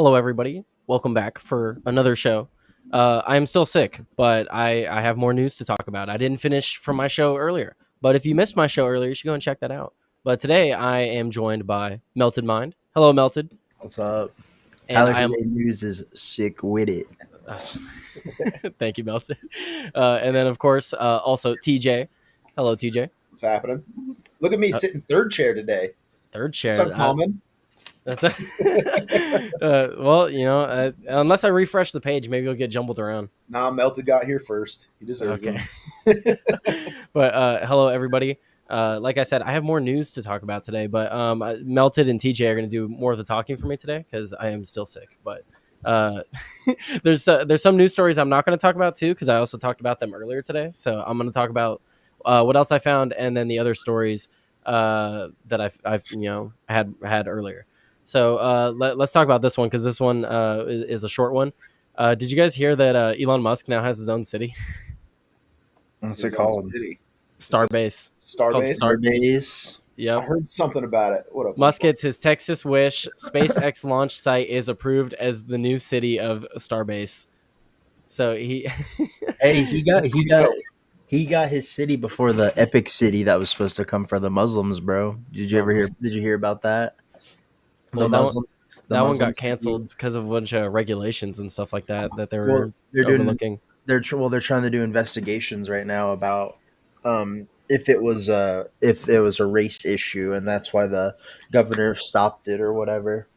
Hello, everybody. Welcome back for another show. I am still sick, but I have more news to talk about. I didn't finish from my show earlier, but if you missed my show earlier, you should go and check that out. But today I am joined by Melted Mind. Hello, Melted. What's up? And Tyler I am. today news is sick with it. Thank you, Melted. And then, of course, also TJ. Hello, TJ. What's happening? Look at me sitting third chair today. Third chair. It's uncommon. That's well, unless I refresh the page, maybe it'll get jumbled around. Nah, Melted got here first. He deserves it. But hello, everybody. Like I said, I have more news to talk about today, but Melted and TJ are going to do more of the talking for me today because I am still sick. But there's some news stories I'm not going to talk about too because I also talked about them earlier today. So I'm going to talk about what else I found and then the other stories that I've had earlier. So let's talk about this one because this one is a short one. Did you guys hear that Elon Musk now has his own city? What's it called? Starbase. Starbase. Yeah, I heard something about it. What up? Musk gets his Texas Wish SpaceX launch site is approved as the new city of Starbase. So he got his city before the epic city that was supposed to come for the Muslims, bro. Did you hear about that? Well, that one got canceled because of a bunch of regulations and stuff like that they were overlooking. They're trying to do investigations right now about if it was a race issue, and that's why the governor stopped it or whatever.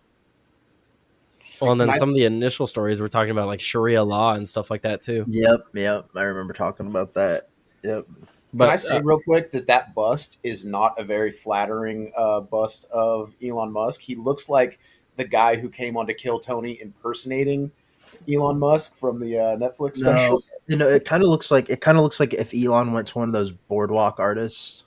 Well, and then some of the initial stories were talking about like Sharia law and stuff like that too. Yep. I remember talking about that. Yep. But can I say real quick that bust is not a very flattering bust of Elon Musk. He looks like the guy who came on To Kill Tony impersonating Elon Musk from the Netflix special. No, it kind of looks like if Elon went to one of those boardwalk artists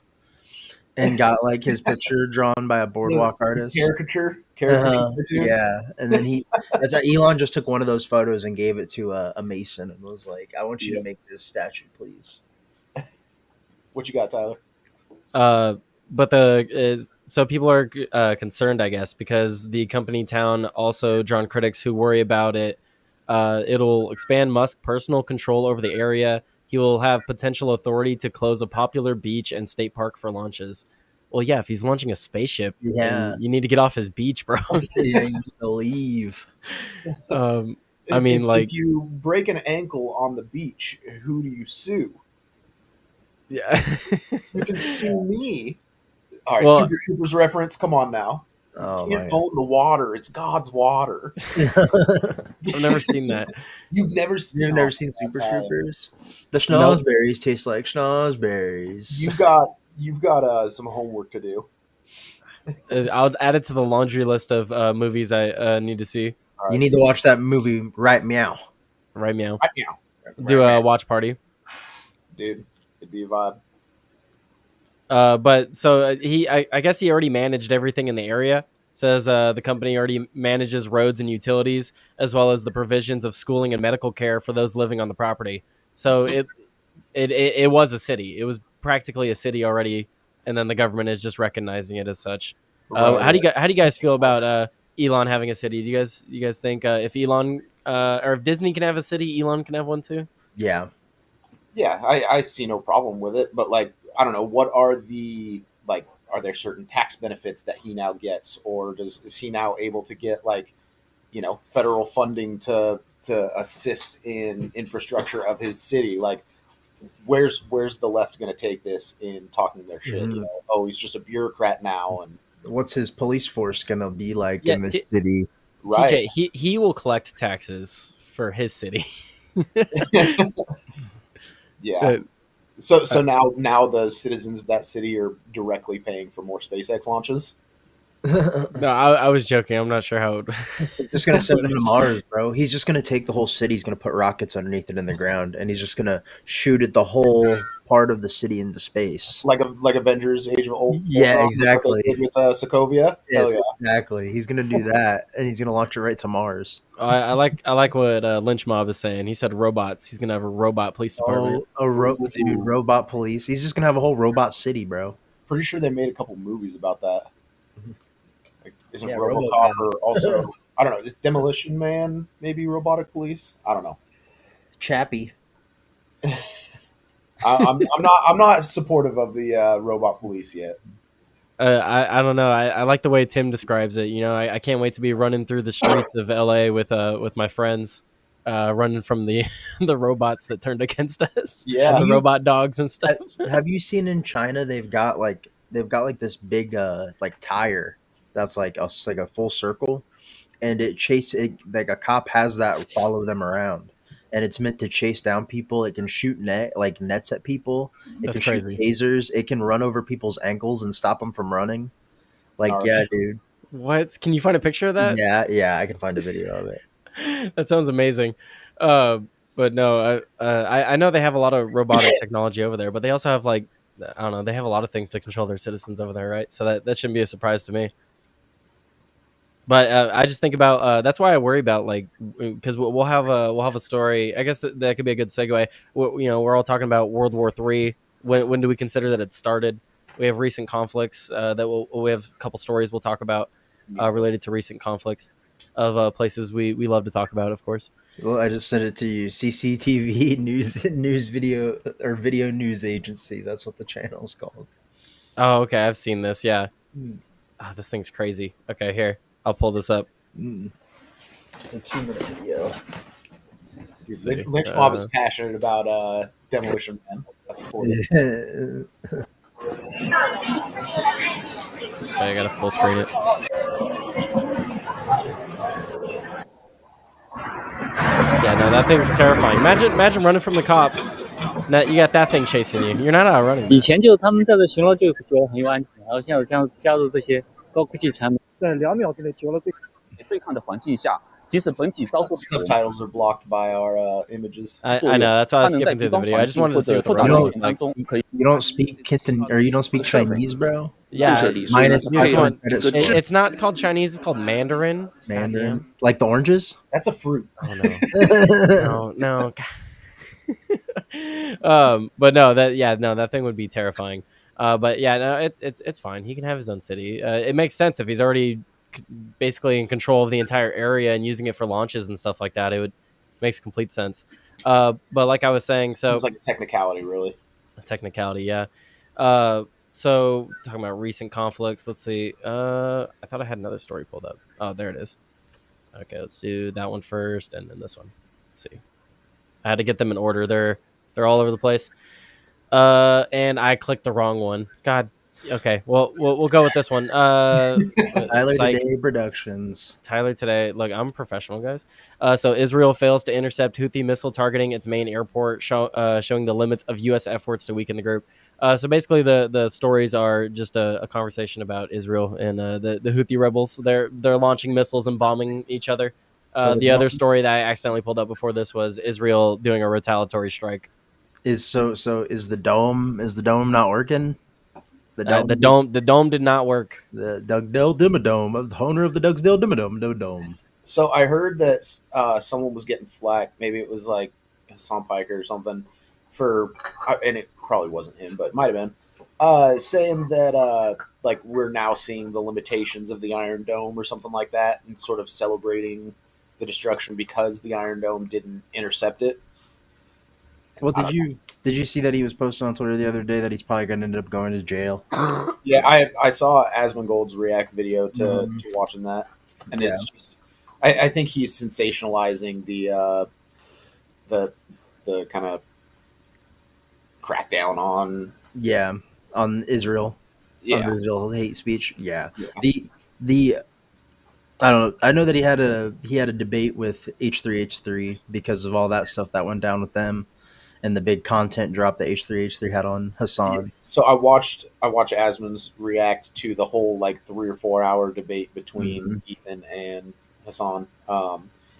and got like his picture drawn by a boardwalk artist. Caricature yeah, and then Elon just took one of those photos and gave it to a mason and was like, "I want you to make this statue, please." What you got, Tyler? So people are concerned, I guess, because the company town also drawn critics who worry about it. It'll expand Musk's personal control over the area. He will have potential authority to close a popular beach and state park for launches. Well, yeah, if he's launching a spaceship, you need to get off his beach, bro. You need to leave. If you break an ankle on the beach, who do you sue? Yeah, you can sue me. All right, Super Troopers reference. Come on now. You can't own the water. It's God's water. I've never seen that. You've never seen Super Troopers? The schnozberries taste like schnozberries. You've got some homework to do. I'll add it to the laundry list of movies I need to see. Right. You need to watch that movie, Right Meow. Right Meow. Right Meow. Do a watch party. Dude, it'd be a vibe. But so I guess he already managed everything in the area. Says the company already manages roads and utilities, as well as the provisions of schooling and medical care for those living on the property. So it was a city. It was practically a city already, and then the government is just recognizing it as such. How do you guys feel about Elon having a city? Do you guys think if Elon or if Disney can have a city, Elon can have one too? Yeah. Yeah, I see no problem with it, but like I don't know, what are are there certain tax benefits that he now gets, or is he now able to get federal funding to assist in infrastructure of his city? Like where's the left going to take this in talking their shit? Mm-hmm. He's just a bureaucrat now, and what's his police force going to be like in this city? Right. TJ, he will collect taxes for his city. Yeah. So now the citizens of that city are directly paying for more SpaceX launches? No, I was joking. I'm not sure how. He's just gonna send them to Mars, bro. He's just gonna take the whole city. He's gonna put rockets underneath it in the ground, and he's just gonna shoot at the whole part of the city into space, like Avengers: Age of Ultron. Yeah, exactly. With Sokovia. Yes, exactly. He's gonna do that, and he's gonna launch it right to Mars. I like what Lynch Mob is saying. He said robots. He's gonna have a robot police department. Robot police. He's just gonna have a whole robot city, bro. Pretty sure they made a couple movies about that. Isn't RoboCop or also I don't know. Is Demolition Man maybe robotic police? I don't know. Chappie. I'm not supportive of the robot police yet. I don't know. I like the way Tim describes it. You know, I can't wait to be running through the streets of LA with my friends, running from the the robots that turned against us, Yeah. the robot dogs and stuff. Have you seen in China they've got like this big like tire that's like a full circle, and like a cop has that follow them around, and it's meant to chase down people. It can shoot nets at people. It That's can crazy. shoot lasers. It can run over people's ankles and stop them from running. Like, Gnarly. yeah, dude. What? Can you find a picture of that? Yeah, I can find a video of it. That sounds amazing. But no, I know they have a lot of robotic technology over there, but they also have like, I don't know, they have a lot of things to control their citizens over there, right? So that shouldn't be a surprise to me. But I just think about that's why I worry about like, because we'll have a story. I guess that could be a good segue. You know, we're all talking about World War III. When do we consider that it started? We have recent conflicts that we have a couple stories we'll talk about related to recent conflicts of places we love to talk about, of course. Well, I just sent it to you. CCTV news video or video news agency. That's what the channel is called. Oh, okay, I've seen this. Yeah, this thing's crazy. Okay, here, I'll pull this up. It's a 2-minute video. Dude, Lynch Mob is passionate about Demolition Man. I support it. Okay, I gotta full screen it. Yeah, no, that thing's terrifying. Imagine running from the cops. Now you got that thing chasing you. You're not outrunning. 以前就他们在这巡逻就觉得很有安全，然后现在这样加入这些高科技产品，在2秒之内解决了对抗的环境下，即使本体遭受 Subtitles are blocked by our images. I know, that's why I was skipping through the video. I just wanted to see what the 复杂 robot 的 was 情 like. 当中可以 You don't speak Canton or you don't speak Chinese, bro? Yeah, Minus dude, come on. It's not called Chinese. It's called Mandarin. Mandarin. Like the oranges? That's a fruit. Oh no. But no, that thing would be terrifying. But yeah, no, it's fine. He can have his own city. It makes sense if he's already basically in control of the entire area and using it for launches and stuff like that. Makes complete sense. But like I was saying, so It's like a technicality, really. a technicality, yeah. So talking about recent conflicts, let's see. I thought I had another story pulled up. Oh, there it is. Okay, let's do that one first, and then this one. Let's see. I had to get them in order. They're all over the place. And I clicked the wrong one. God. Okay. Well, we'll go with this one. Tyler Psych. Today Productions. Tyler Today. Look, I'm a professional, guys. So Israel fails to intercept Houthi missile targeting its main airport, showing the limits of U.S. efforts to weaken the group. So basically, the stories are just a conversation about Israel and the Houthi rebels. They're launching missiles and bombing each other. The other story that I accidentally pulled up before this was Israel doing a retaliatory strike. Is the dome not working? The dome did not work. The Dugdale Dimmadome, the owner of the Dugdale Dimmadome dome. So I heard that someone was getting flack. Maybe it was like Hassan Piker or something and it probably wasn't him, but it might have been, saying that like we're now seeing the limitations of the Iron Dome or something like that, and sort of celebrating the destruction because the Iron Dome didn't intercept it. Well, did you see that he was posting on Twitter the other day that he's probably going to end up going to jail? Yeah, I saw Asmongold's react video to watching that, and it's just I think he's sensationalizing the kind of crackdown on on Israel, on Israel hate speech. Yeah. The I don't know. I know that he had a debate with H3H3 because of all that stuff that went down with them. And the big content drop that H3H3 had on Hassan. So I watched Asmon's react to the whole like 3 or 4 hour debate between Ethan and Hassan.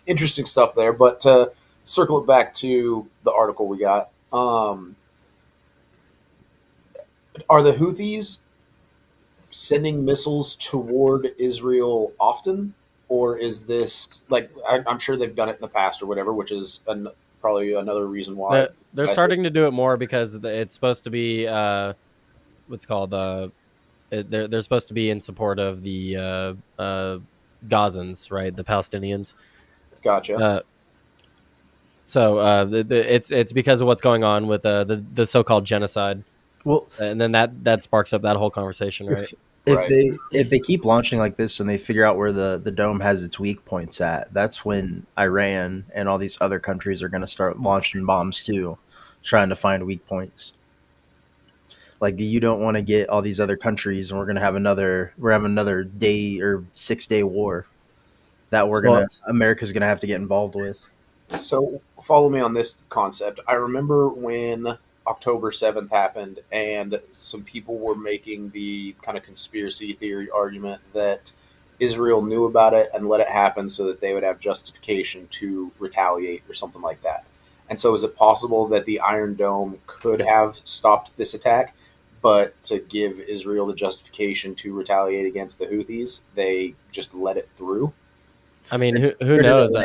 Interesting stuff there. But to circle it back to the article we got, are the Houthis sending missiles toward Israel often, or is this like I'm sure they've done it in the past or whatever, which is probably another reason why they're starting to do it more because it's supposed to be what's called they're supposed to be in support of the Gazans, right? The Palestinians. Gotcha. It's because of what's going on with the so-called genocide. Well, And then that sparks up that whole conversation, right? If they keep launching like this and they figure out where the dome has its weak points at, that's when Iran and all these other countries are going to start launching bombs too, trying to find weak points. Like, you don't want to get all these other countries, and we're having another day or 6-day war that America's gonna have to get involved with. So follow me on this concept. I remember when October 7th happened, and some people were making the kind of conspiracy theory argument that Israel knew about it and let it happen so that they would have justification to retaliate or something like that. And so is it possible that the Iron Dome could have stopped this attack, but to give Israel the justification to retaliate against the Houthis, they just let it through? I mean, who knows?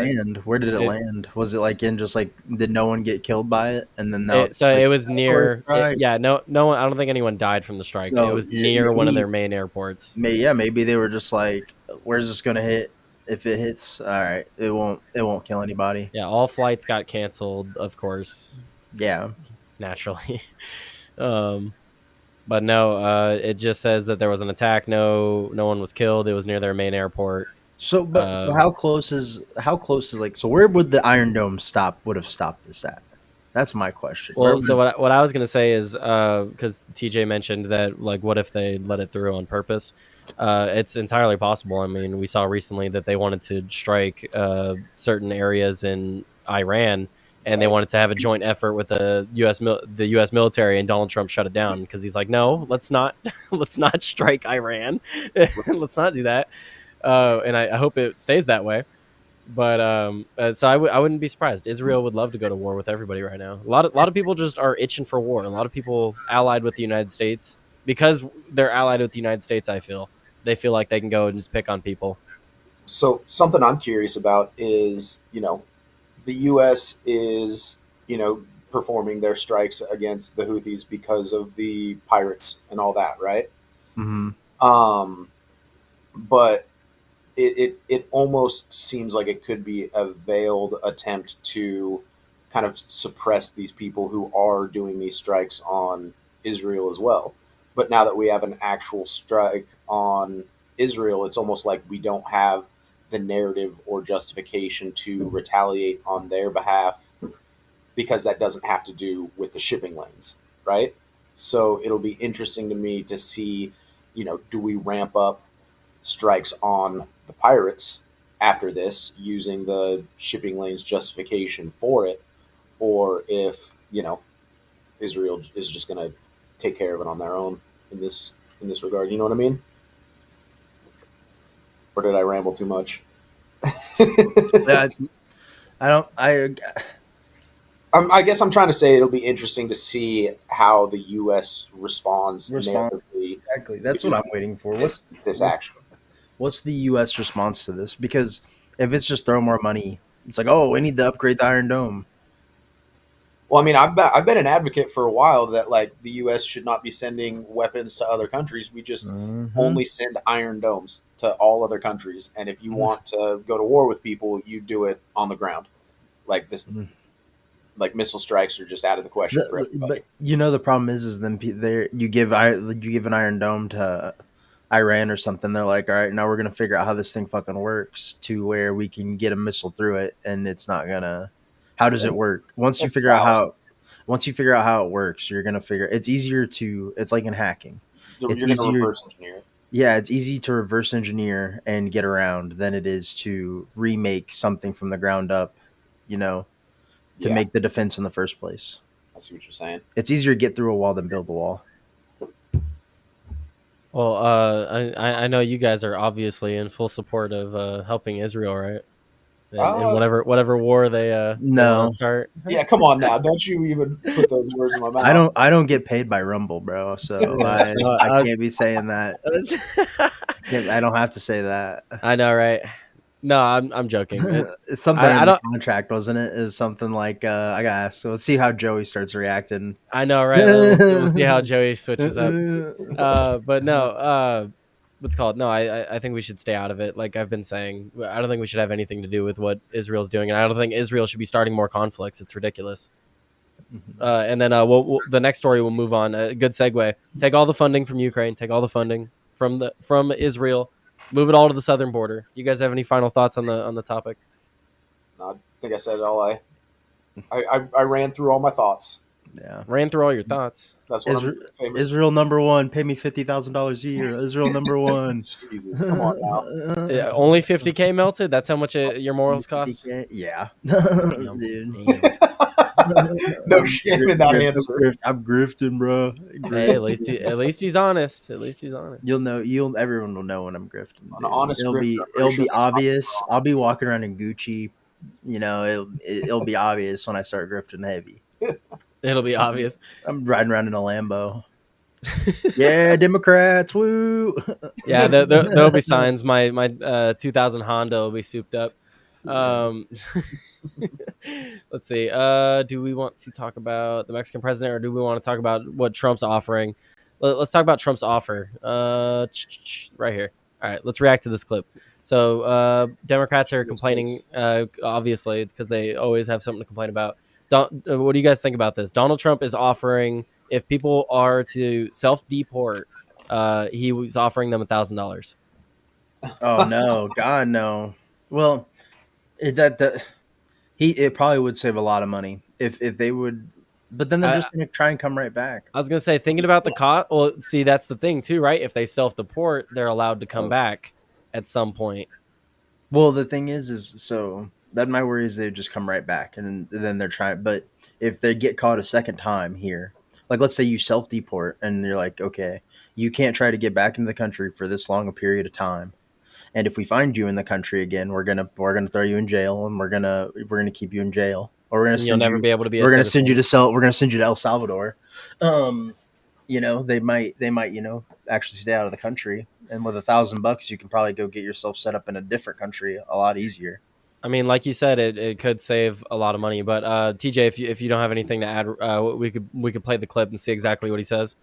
Where did it land? Was it like in just like, did no one get killed by it? And then it was near. No one. I don't think anyone died from the strike. So, it was near one of their main airports. Maybe they were just like, where's this gonna hit? If it hits, all right, it won't kill anybody. Yeah, all flights got canceled, of course. Yeah, naturally. But no, it just says that there was an attack. No one was killed. It was near their main airport. So how close is like, so where would the Iron Dome would have stopped this at? That's my question. Well, so what I was gonna say is, because TJ mentioned that, like, what if they let it through on purpose? It's entirely possible. I mean, we saw recently that they wanted to strike certain areas in Iran, and they wanted to have a joint effort with the U.S. military, and Donald Trump shut it down because he's like, no, let's not strike Iran. Let's not do that. And I hope it stays that way. But so I wouldn't be surprised. Israel would love to go to war with everybody right now. A lot of people just are itching for war. A lot of people allied with the United States, because they're allied with the United States, I feel they feel like they can go and just pick on people. So something I'm curious about is, the U.S. is, performing their strikes against the Houthis because of the pirates and all that, right? Mm-hmm. But it almost seems like it could be a veiled attempt to kind of suppress these people who are doing these strikes on Israel as well. But now that we have an actual strike on Israel, it's almost like we don't have the narrative or justification to retaliate on their behalf, because that doesn't have to do with the shipping lanes, right? So it'll be interesting to me to see, do we ramp up strikes on the pirates after this using the shipping lanes justification for it, or if, Israel is just going to take care of it on their own in this regard. You know what I mean? Or did I ramble too much? I guess I'm trying to say it'll be interesting to see how the U.S. responds narratively. Exactly. That's what I'm waiting for. What's this action? What's the U.S. response to this? Because if it's just throw more money, it's like, oh, we need to upgrade the Iron Dome. Well, I mean, I've been an advocate for a while that, like, the U.S. should not be sending weapons to other countries. We just only send Iron Domes to all other countries. And if you want to go to war with people, you do it on the ground. Like this, like, missile strikes are just out of the question for everybody. But the problem is then you give an Iron Dome to Iran or something. They're like, all right, now we're gonna figure out how this thing fucking works to where we can get a missile through it, and it's not gonna. How does it work? Once you figure out how it works, you're gonna figure it's easier to. It's like in hacking. It's easier to reverse engineer. Yeah, it's easy to reverse engineer and get around than it is to remake something from the ground up. To make the defense in the first place. I see what you're saying. It's easier to get through a wall than build a wall. Well, I know you guys are obviously in full support of helping Israel, right? And whatever war they start. Yeah, come on now! Don't you even put those words in my mouth? I don't get paid by Rumble, bro. So I can't be saying that. I don't have to say that. I know, right? No, I'm joking. It's something in the contract, wasn't it? It was something like I gotta ask. So let's see how Joey starts reacting. I know, right? We'll see how Joey switches up. But no, what's it called? No, I think we should stay out of it. Like I've been saying, I don't think we should have anything to do with what Israel's doing, and I don't think Israel should be starting more conflicts. It's ridiculous. And then the next story we'll move on. Good segue. Take all the funding from Ukraine. Take all the funding from Israel. Move it all to the southern border. You guys have any final thoughts on the topic? I think I said it all. I ran through all my thoughts. Yeah, ran through all your thoughts. That's what Israel $1. Pay me $50,000 a year. Israel $1. Jesus, come on now. Yeah, only $50K melted. That's how much your morals cost. Yeah, Damn. dude. No shame in that answer. I'm grifting, bro. Hey, at least he's honest. At least he's honest. Everyone will know when I'm grifting. An honest it'll be obvious. I'll be walking around in Gucci. You know, it'll be obvious when I start grifting heavy. It'll be obvious. I'm riding around in a Lambo. Yeah, Democrats, woo! Yeah, there'll be signs. My 2000 Honda will be souped up. Let's see. Do we want to talk about the Mexican president, or do we want to talk about what Trump's offering? Let's talk about Trump's offer. Right here. All right, let's react to this clip. So, Democrats are complaining, obviously, because they always have something to complain about. What do you guys think about this? Donald Trump is offering, if people are to self-deport, he was offering them $1,000. Oh no, God no. Well, it probably would save a lot of money if they would, but then they're just going to try and come right back. I was going to say, thinking about the cost. Well, see, that's the thing too, right? If they self-deport, they're allowed to come back at some point. Well, the thing is so that my worry is they just come right back, and then they're trying. But if they get caught a second time here, like let's say you self-deport and you're like, okay, you can't try to get back into the country for this long a period of time. And if we find you in the country again, we're gonna throw you in jail, and we're gonna keep you in jail, or we're gonna send never be able to be. We're gonna send you to El Salvador. You know, they might actually stay out of the country, and with $1,000, you can probably go get yourself set up in a different country a lot easier. I mean, like you said, it could save a lot of money. But TJ, if you don't have anything to add, we could play the clip and see exactly what he says.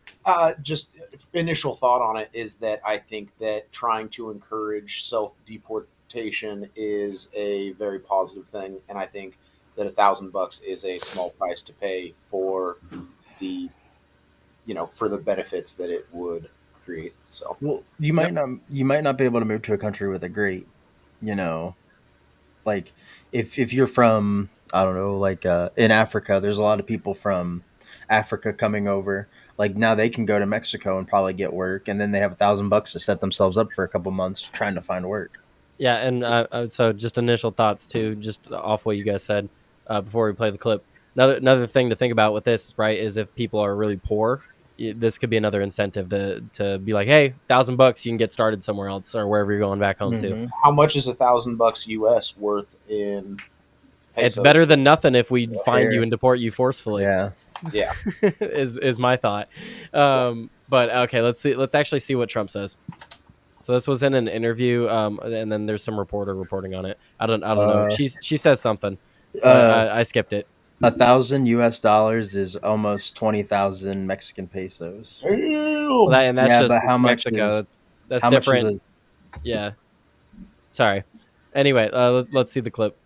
Just initial thought on it is that I think that trying to encourage self-deportation is a very positive thing, and I think that $1,000 is a small price to pay for the, for the benefits that it would create. So, well, you might not be able to move to a country with a great, like if you're from, I don't know, like in Africa, there's a lot of people from Africa coming over. Like now they can go to Mexico and probably get work, and then they have $1,000 to set themselves up for a couple months trying to find work. Yeah, and so just initial thoughts too, just off what you guys said before we play the clip. Another thing to think about with this, right, is if people are really poor, this could be another incentive to be like, hey, $1,000, you can get started somewhere else or wherever you're going back home to. How much is $1,000 US worth in pesos? It's better than nothing if we find you and deport you forcefully. Yeah. is my thought. But okay, let's actually see what Trump says. So this was in an interview, and then there's some reporter reporting on it. I don't know. She says something. I skipped it. $1,000 US is almost 20,000 Mexican pesos. Well, that's just how Mexico. That's different. Yeah. Sorry. Anyway, let's see the clip.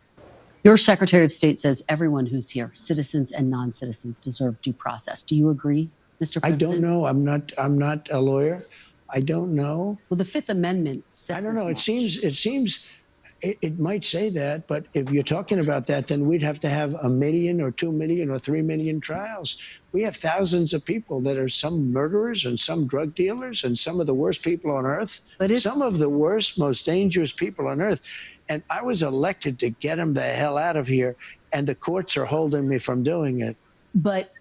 Your Secretary of State says everyone who's here, citizens and non-citizens, deserve due process. Do you agree, Mr. President? I don't know. I'm not a lawyer. I don't know. Well, the Fifth Amendment says. I don't know. It seems. It might say that, but if you're talking about that, then we'd have to have 1 million or 2 million or 3 million trials. We have thousands of people that are some murderers and some drug dealers and some of the worst people on earth. Some of the worst, most dangerous people on earth. And I was elected to get them the hell out of here, and the courts are holding me from doing it. But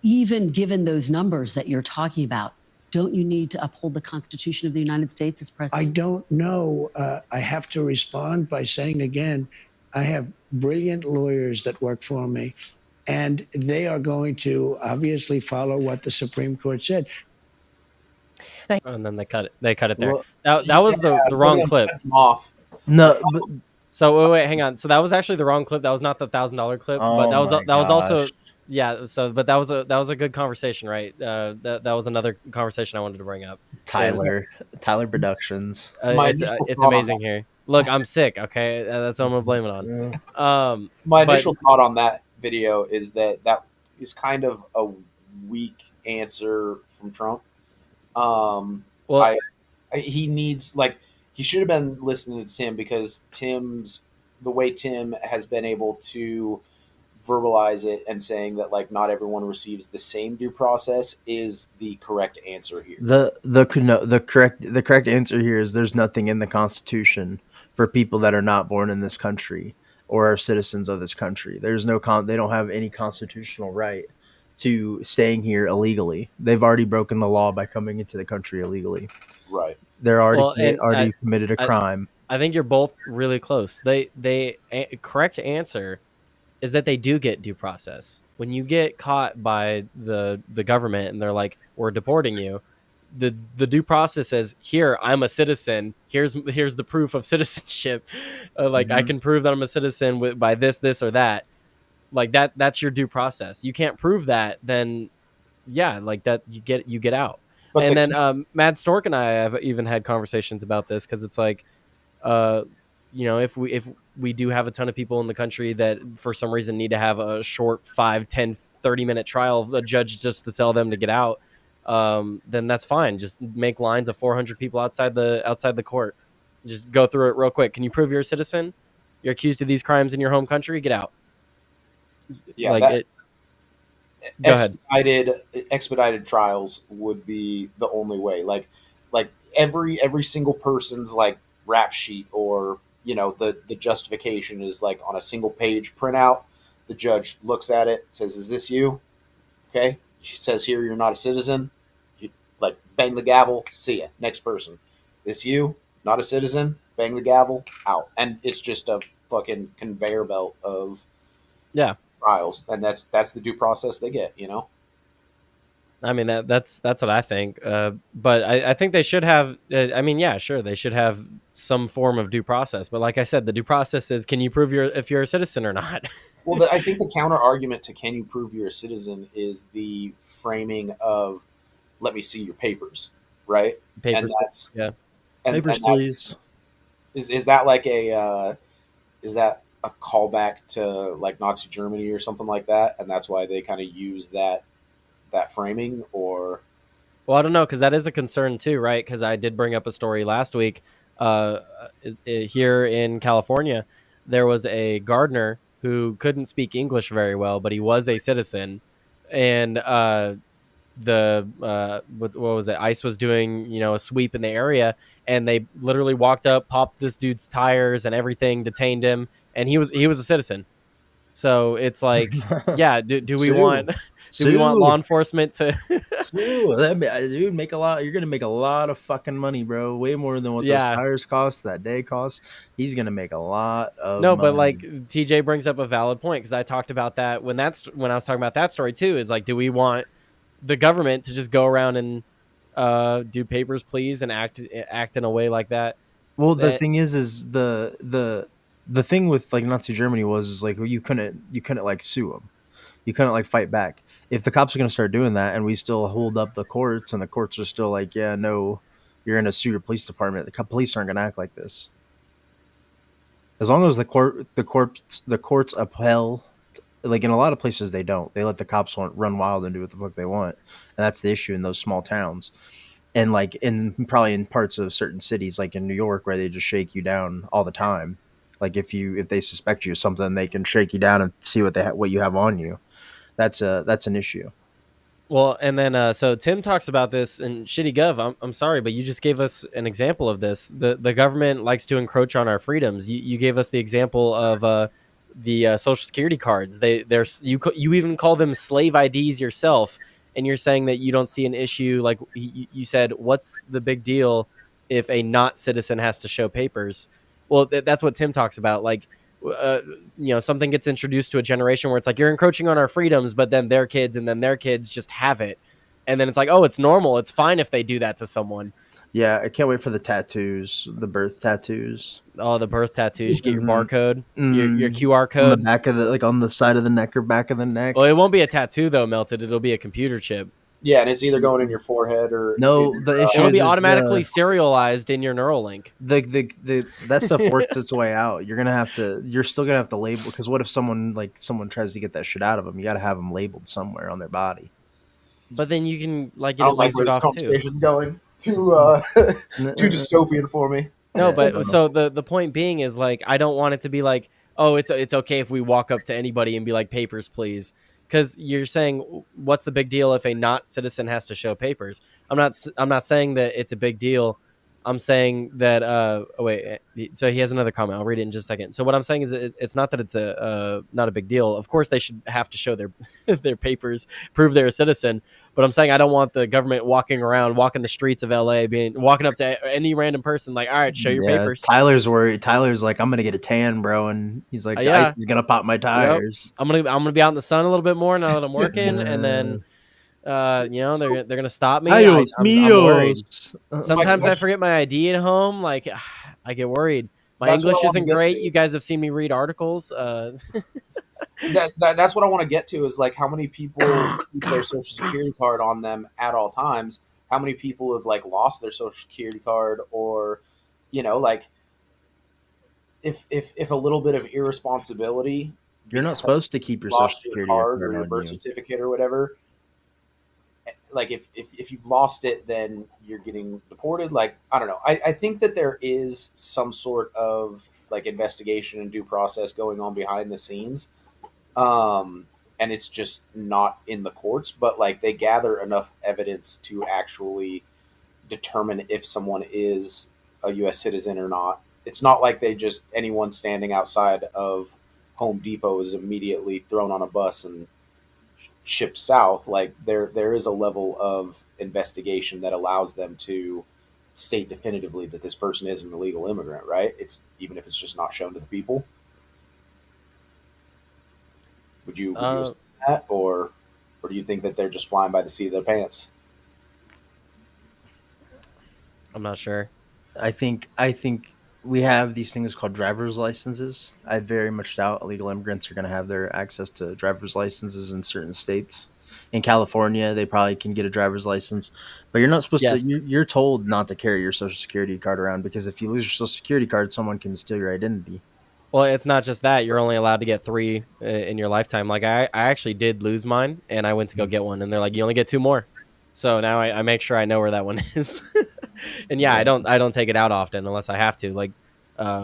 even given those numbers that you're talking about, don't you need to uphold the Constitution of the United States as president? I don't know. I have to respond by saying again, I have brilliant lawyers that work for me, and they are going to obviously follow what the Supreme Court said. And then they cut it. They cut it there. That was the wrong clip. No. So wait, hang on. So that was actually the wrong clip. That was not the $1,000 clip. But that was also Yeah. So, but that was a good conversation, right? That was another conversation I wanted to bring up. Tyler Productions. My initial It's thought on amazing here. Look, I'm sick. Okay, that's what I'm gonna blame it on. My But initial thought on that video is that is kind of a weak answer from Trump. well, He needs, like, he should have been listening to Tim, because the way Tim has been able to verbalize it and saying that, like, not everyone receives the same due process is the correct answer here. The correct answer here is there's nothing in the Constitution for people that are not born in this country or are citizens of this country. There's no they don't have any constitutional right to staying here illegally. They've already broken the law by coming into the country illegally. Right. They're already committed a crime. I think you're both really close. Correct answer is that they do get due process. When you get caught by the government and they're like, we're deporting you, the due process says, here, I'm a citizen. Here's the proof of citizenship. I can prove that I'm a citizen by this or that. Like that's your due process. You can't prove that, then yeah, like that you get out. But and then Mad Stork and I have even had conversations about this, because it's like, if we do have a ton of people in the country that for some reason need to have a short 5, 10, 30-minute trial, a judge just to tell them to get out, then that's fine. Just make lines of 400 people outside the court. Just go through it real quick. Can you prove you're a citizen? You're accused of these crimes in your home country? Get out. Yeah, go ahead. Expedited trials would be the only way. Like every single person's, like, rap sheet, or the justification is, like, on a single page printout. The judge looks at it, says, "Is this you?" Okay. She says, "Here, you're not a citizen." You, like, bang the gavel. See ya. Next person. This you? Not a citizen? Bang the gavel. Out. And it's just a fucking conveyor belt of trials, and that's the due process they get. I mean, that's what I think. But I think they should have. Sure, they should have some form of due process. But like I said, the due process is, can you prove if you're a citizen or not? Well, I think the counter argument to "can you prove you're a citizen" is the framing of "let me see your papers," right? Papers, and that's Papers, please. Is that like is that a callback to, like, Nazi Germany or something like that, and that's why they kind of use that framing? Or, well, I don't know, because that is a concern too, right? Because I did bring up a story last week. Here in California, there was a gardener who couldn't speak English very well, but he was a citizen, and what was it? ICE was doing a sweep in the area, and they literally walked up, popped this dude's tires and everything, detained him, and he was a citizen. So it's like, yeah, do we want law enforcement to dude, make a lot? You're gonna make a lot of fucking money, bro. Way more than what those tires cost, that day cost. He's gonna make a lot of money. But like TJ brings up a valid point, because I talked about that when I was talking about that story too. Is like, do we want the government to just go around and do papers, please, and act in a way like that? Well, the thing is the thing with, like, Nazi Germany is like, you couldn't like sue them. You couldn't, like, fight back. If the cops are going to start doing that, and we still hold up the courts, and the courts are still like, yeah, no, you're going to sue your police department, the police aren't going to act like this. As long as the courts upheld, like, in a lot of places they don't. They let the cops run wild and do what the fuck they want, and that's the issue in those small towns. And, like, probably in parts of certain cities, like in New York, where they just shake you down all the time. Like, if they suspect you of something, they can shake you down and see what you have on you. That's an issue. Well, and then so Tim talks about this in Shitty Gov. I'm sorry, but you just gave us an example of this. The government likes to encroach on our freedoms. You gave us the example of the Social Security cards. You even call them slave IDs yourself, and you're saying that you don't see an issue. Like you said, what's the big deal if a not citizen has to show papers? Well, that's what Tim talks about. Like, something gets introduced to a generation where it's like, you're encroaching on our freedoms, but then their kids just have it. And then it's like, oh, it's normal. It's fine if they do that to someone. Yeah, I can't wait for the tattoos, the birth tattoos. Oh, the birth tattoos. You get your Mhm. barcode, your Mm. QR On the code. back of the, like on the side of the neck or back of the neck. Well, it won't be a tattoo though, Melted. It'll be a computer chip. Yeah, and it's either going in your forehead or No, the issue It'll is be just automatically serialized in your Neuralink. the that stuff works its way out. You're still gonna have to label, because what if someone tries to get that shit out of them? You got to have them labeled somewhere on their body. But then you can like I get it don't like where lasered this off too. conversation's going. Too too dystopian for me. No, Yeah, but no. so the point being is like I don't want it to be like, oh, it's okay if we walk up to anybody and be like, papers, please, because you're saying what's the big deal if a not citizen has to show papers? I'm not saying that it's a big deal. I'm saying that so he has another comment. I'll read it in just a second. So what I'm saying is it's not that it's not a big deal. Of course they should have to show their their papers, prove they're a citizen. But I'm saying I don't want the government walking the streets of LA, walking up to any random person like, all right, show your papers. Tyler's worried. Tyler's like, I'm gonna get a tan, bro, and he's like, the Yeah. ice is gonna pop my tires. I'm gonna be out in the sun a little bit more now that I'm working, and then they're gonna stop me. I'm worried. Sometimes I forget my ID at home. Like I get worried. My That's what I English wanna isn't get great. to. You guys have seen me read articles. That's what I want to get to, is like how many people keep their social security card on them at all times. How many people have like lost their social security card, or like if a little bit of irresponsibility, You're not supposed to keep your lost social your security card or card your on birth you. certificate or whatever. Like if you've lost it, then you're getting deported. Like, I don't know. I think that there is some sort of like investigation and due process going on behind the scenes. And it's just not in the courts, but like they gather enough evidence to actually determine if someone is a U.S. citizen or not. It's not like anyone standing outside of Home Depot is immediately thrown on a bus and shipped south. Like there is a level of investigation that allows them to state definitively that this person is an illegal immigrant, right? It's even if it's just not shown to the people. Would you assume that, or do you think that they're just flying by the seat of their pants? I'm not sure. I think we have these things called driver's licenses. I very much doubt illegal immigrants are going to have their access to driver's licenses in certain states. In California, they probably can get a driver's license, but you're not supposed to. You're told not to carry your social security card around, because if you lose your social security card, someone can steal your identity. Well, it's not just that. You're only allowed to get 3 in your lifetime. Like I actually did lose mine, and I went to go get one, and they're like, you only get 2 more. So now I make sure I know where that one is. And yeah, I don't take it out often unless I have to. Like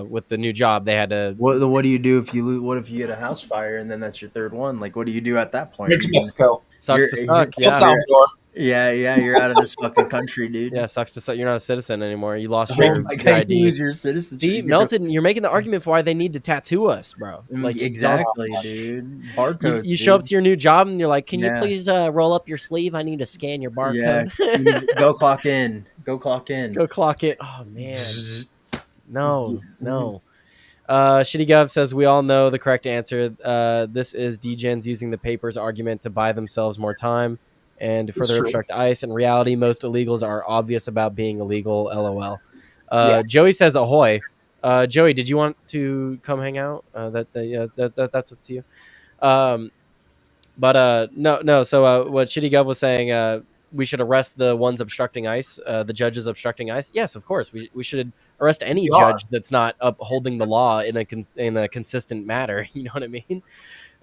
with the new job, they had to. What do you do if you lose? What if you get a house fire and then that's your third one? Like, what do you do at that point? It's Mexico. Sucks to suck. El Salvador. Yeah, you're out of this fucking country, dude. Yeah, sucks to suck. You're not a citizen anymore. You lost your ID. You lose your citizenship. See, Melton, you're making the argument for why they need to tattoo us, bro. Like exactly, dude. Barcode. You show up to your new job and you're like, "Can you please roll up your sleeve? I need to scan your barcode." Yeah. Go clock in. Go clock in. Go clock it. Oh man. No. Shitty Gov says we all know the correct answer. This is Degens using the papers argument to buy themselves more time and to further obstruct ICE. In reality, most illegals are obvious about being illegal. LOL. Joey says ahoy. Joey, did you want to come hang out? That's up to you. No. So what Shitty Gov was saying, we should arrest the ones obstructing ICE, the judges obstructing ICE. Yes, of course. We should arrest any judge that's not upholding the law in a consistent manner. You know what I mean?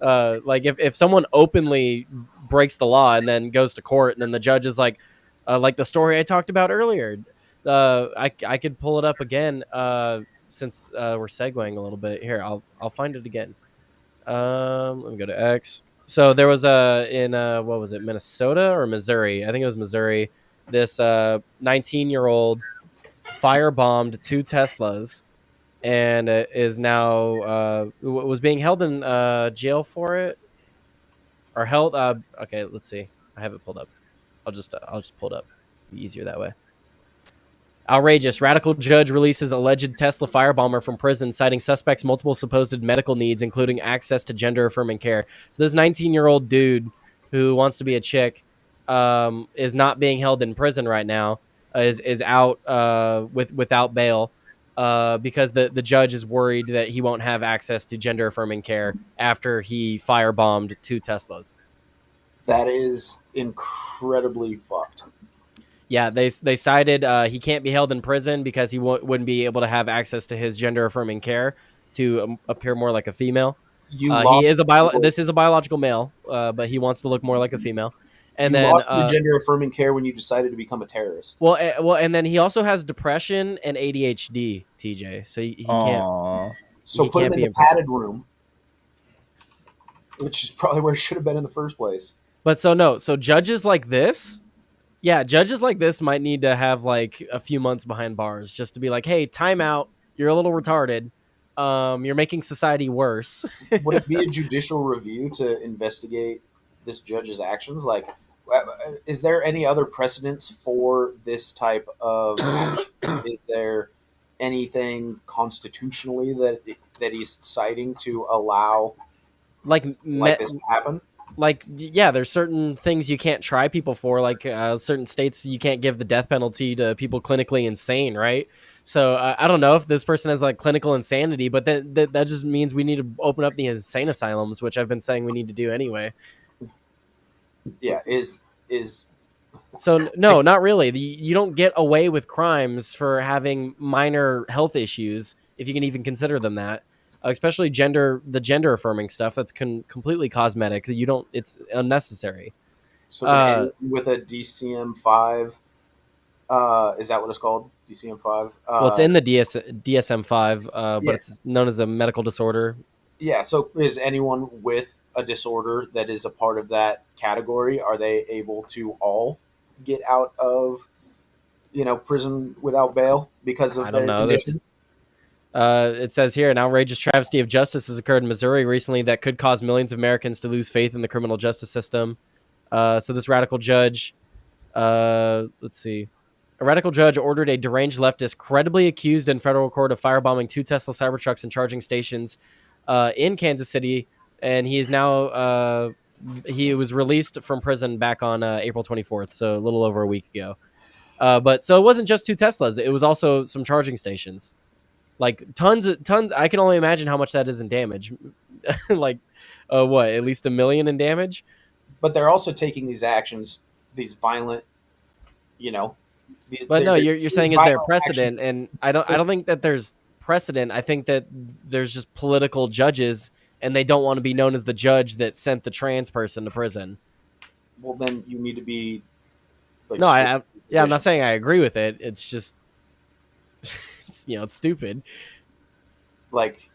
Like if someone openly breaks the law and then goes to court, and then the judge is like the story I talked about earlier. I could pull it up again since we're segueing a little bit here. I'll find it again. Let me go to X. So there was in what was it, Minnesota or Missouri? I think it was Missouri. This 19-year-old firebombed 2 Teslas and is now was being held in jail for it, or held. Okay, let's see. I have it pulled up. I'll just pull it up. Be easier that way. Outrageous. Radical judge releases alleged Tesla firebomber from prison, citing suspect's multiple supposed medical needs, including access to gender-affirming care. So this 19-year-old dude who wants to be a chick is not being held in prison right now. is out without bail because the judge is worried that he won't have access to gender affirming care after he firebombed 2 Teslas. That is incredibly fucked. Yeah, they cited he can't be held in prison because he wouldn't be able to have access to his gender affirming care to appear more like a female. He is this is a biological male, but he wants to look more like a female. And you then lost your gender affirming care when you decided to become a terrorist. Well, and then he also has depression and ADHD, TJ. So he can't. So he put can't him in the padded room, which is probably where he should have been in the first place. But so judges like this. Yeah, judges like this might need to have like a few months behind bars just to be like, hey, time out. You're a little retarded. You're making society worse. Would it be a judicial review to investigate this judge's actions? Like, is there any other precedence for this type of is there anything constitutionally that he's citing to allow like this to happen? Like, yeah, there's certain things you can't try people for, like certain states you can't give the death penalty to people clinically insane, right? So I don't know if this person has like clinical insanity, but that just means we need to open up the insane asylums, which I've been saying we need to do anyway. Yeah, is so no, not really. You don't get away with crimes for having minor health issues, if you can even consider them that. Especially the gender affirming stuff that's completely cosmetic. It's unnecessary. So with a DCM-5, is that what it's called? DCM-5? Well, it's in the DSM-5, but it's known as a medical disorder. Yeah. So is anyone with a disorder that is a part of that category, are they able to all get out of, prison without bail because of their condition? It says here, an outrageous travesty of justice has occurred in Missouri recently that could cause millions of Americans to lose faith in the criminal justice system. So this radical judge, let's see. A radical judge ordered a deranged leftist credibly accused in federal court of firebombing 2 Tesla Cybertrucks and charging stations in Kansas City. And he is now, he was released from prison back on April 24th, so a little over a week ago. But so it wasn't just 2 Teslas. It was also some charging stations. Like tons. I can only imagine how much that is in damage. Like, what? At least $1 million in damage. But they're also taking these actions, these violent, But no, you're saying is there precedent, and I don't think that there's precedent. I think that there's just political judges, and they don't want to be known as the judge that sent the trans person to prison. Well, then you need to be. Like, no, I'm not saying I agree with it. It's just. It's stupid. Like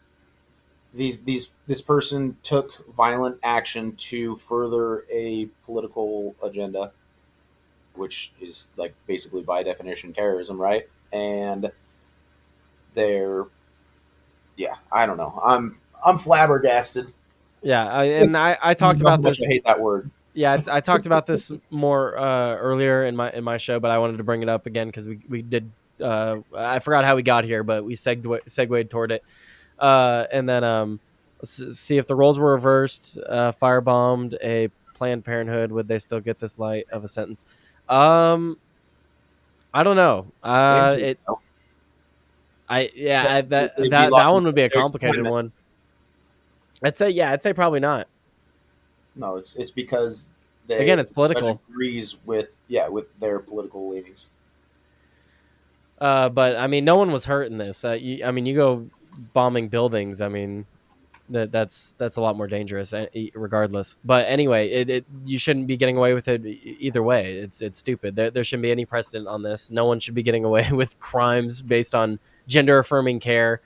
this person took violent action to further a political agenda, which is like basically by definition terrorism, right? And I don't know. I'm flabbergasted. Yeah, I talked about this. I hate that word. Yeah, I talked about this more earlier in my show, but I wanted to bring it up again because we did. I forgot how we got here, but we segued toward it. And then let's see if the roles were reversed. Firebombed a Planned Parenthood. Would they still get this light of a sentence? I don't know. That one would be a complicated one. I'd say probably not. No, it's because it's political. Agrees with their political leanings. But I mean, no one was hurt in this. You go bombing buildings. I mean, that's a lot more dangerous, regardless. But anyway, you shouldn't be getting away with it either way. It's stupid. There shouldn't be any precedent on this. No one should be getting away with crimes based on gender affirming care,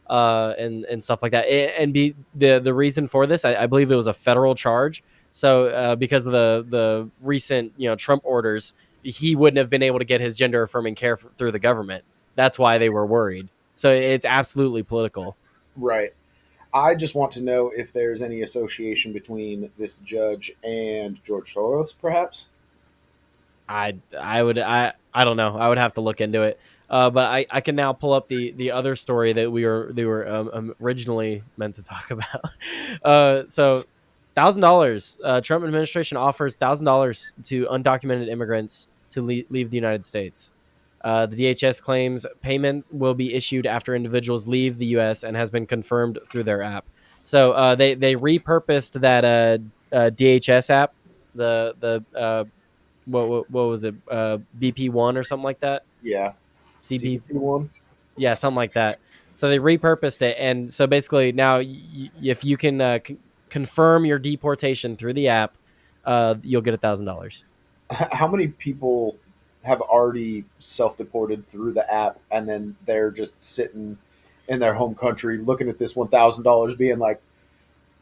and stuff like that. And the reason for this, I believe it was a federal charge. So because of the recent Trump orders, he wouldn't have been able to get his gender affirming care through the government. That's why they were worried. So it's absolutely political. Right. I just want to know if there's any association between this judge and George Soros, perhaps. I don't know. I would have to look into it. But I can now pull up the other story that they were originally meant to talk about. So $1,000. Trump administration offers $1,000 to undocumented immigrants to leave the United States. The DHS claims payment will be issued after individuals leave the U.S. and has been confirmed through their app. So they repurposed that DHS app, the what was it, BP1 or something like that? Yeah. CP one. Yeah, something like that. So they repurposed it, and so basically now, if you can confirm your deportation through the app, you'll get $1,000. How many people have already self-deported through the app, and then they're just sitting in their home country looking at this $1,000, being like,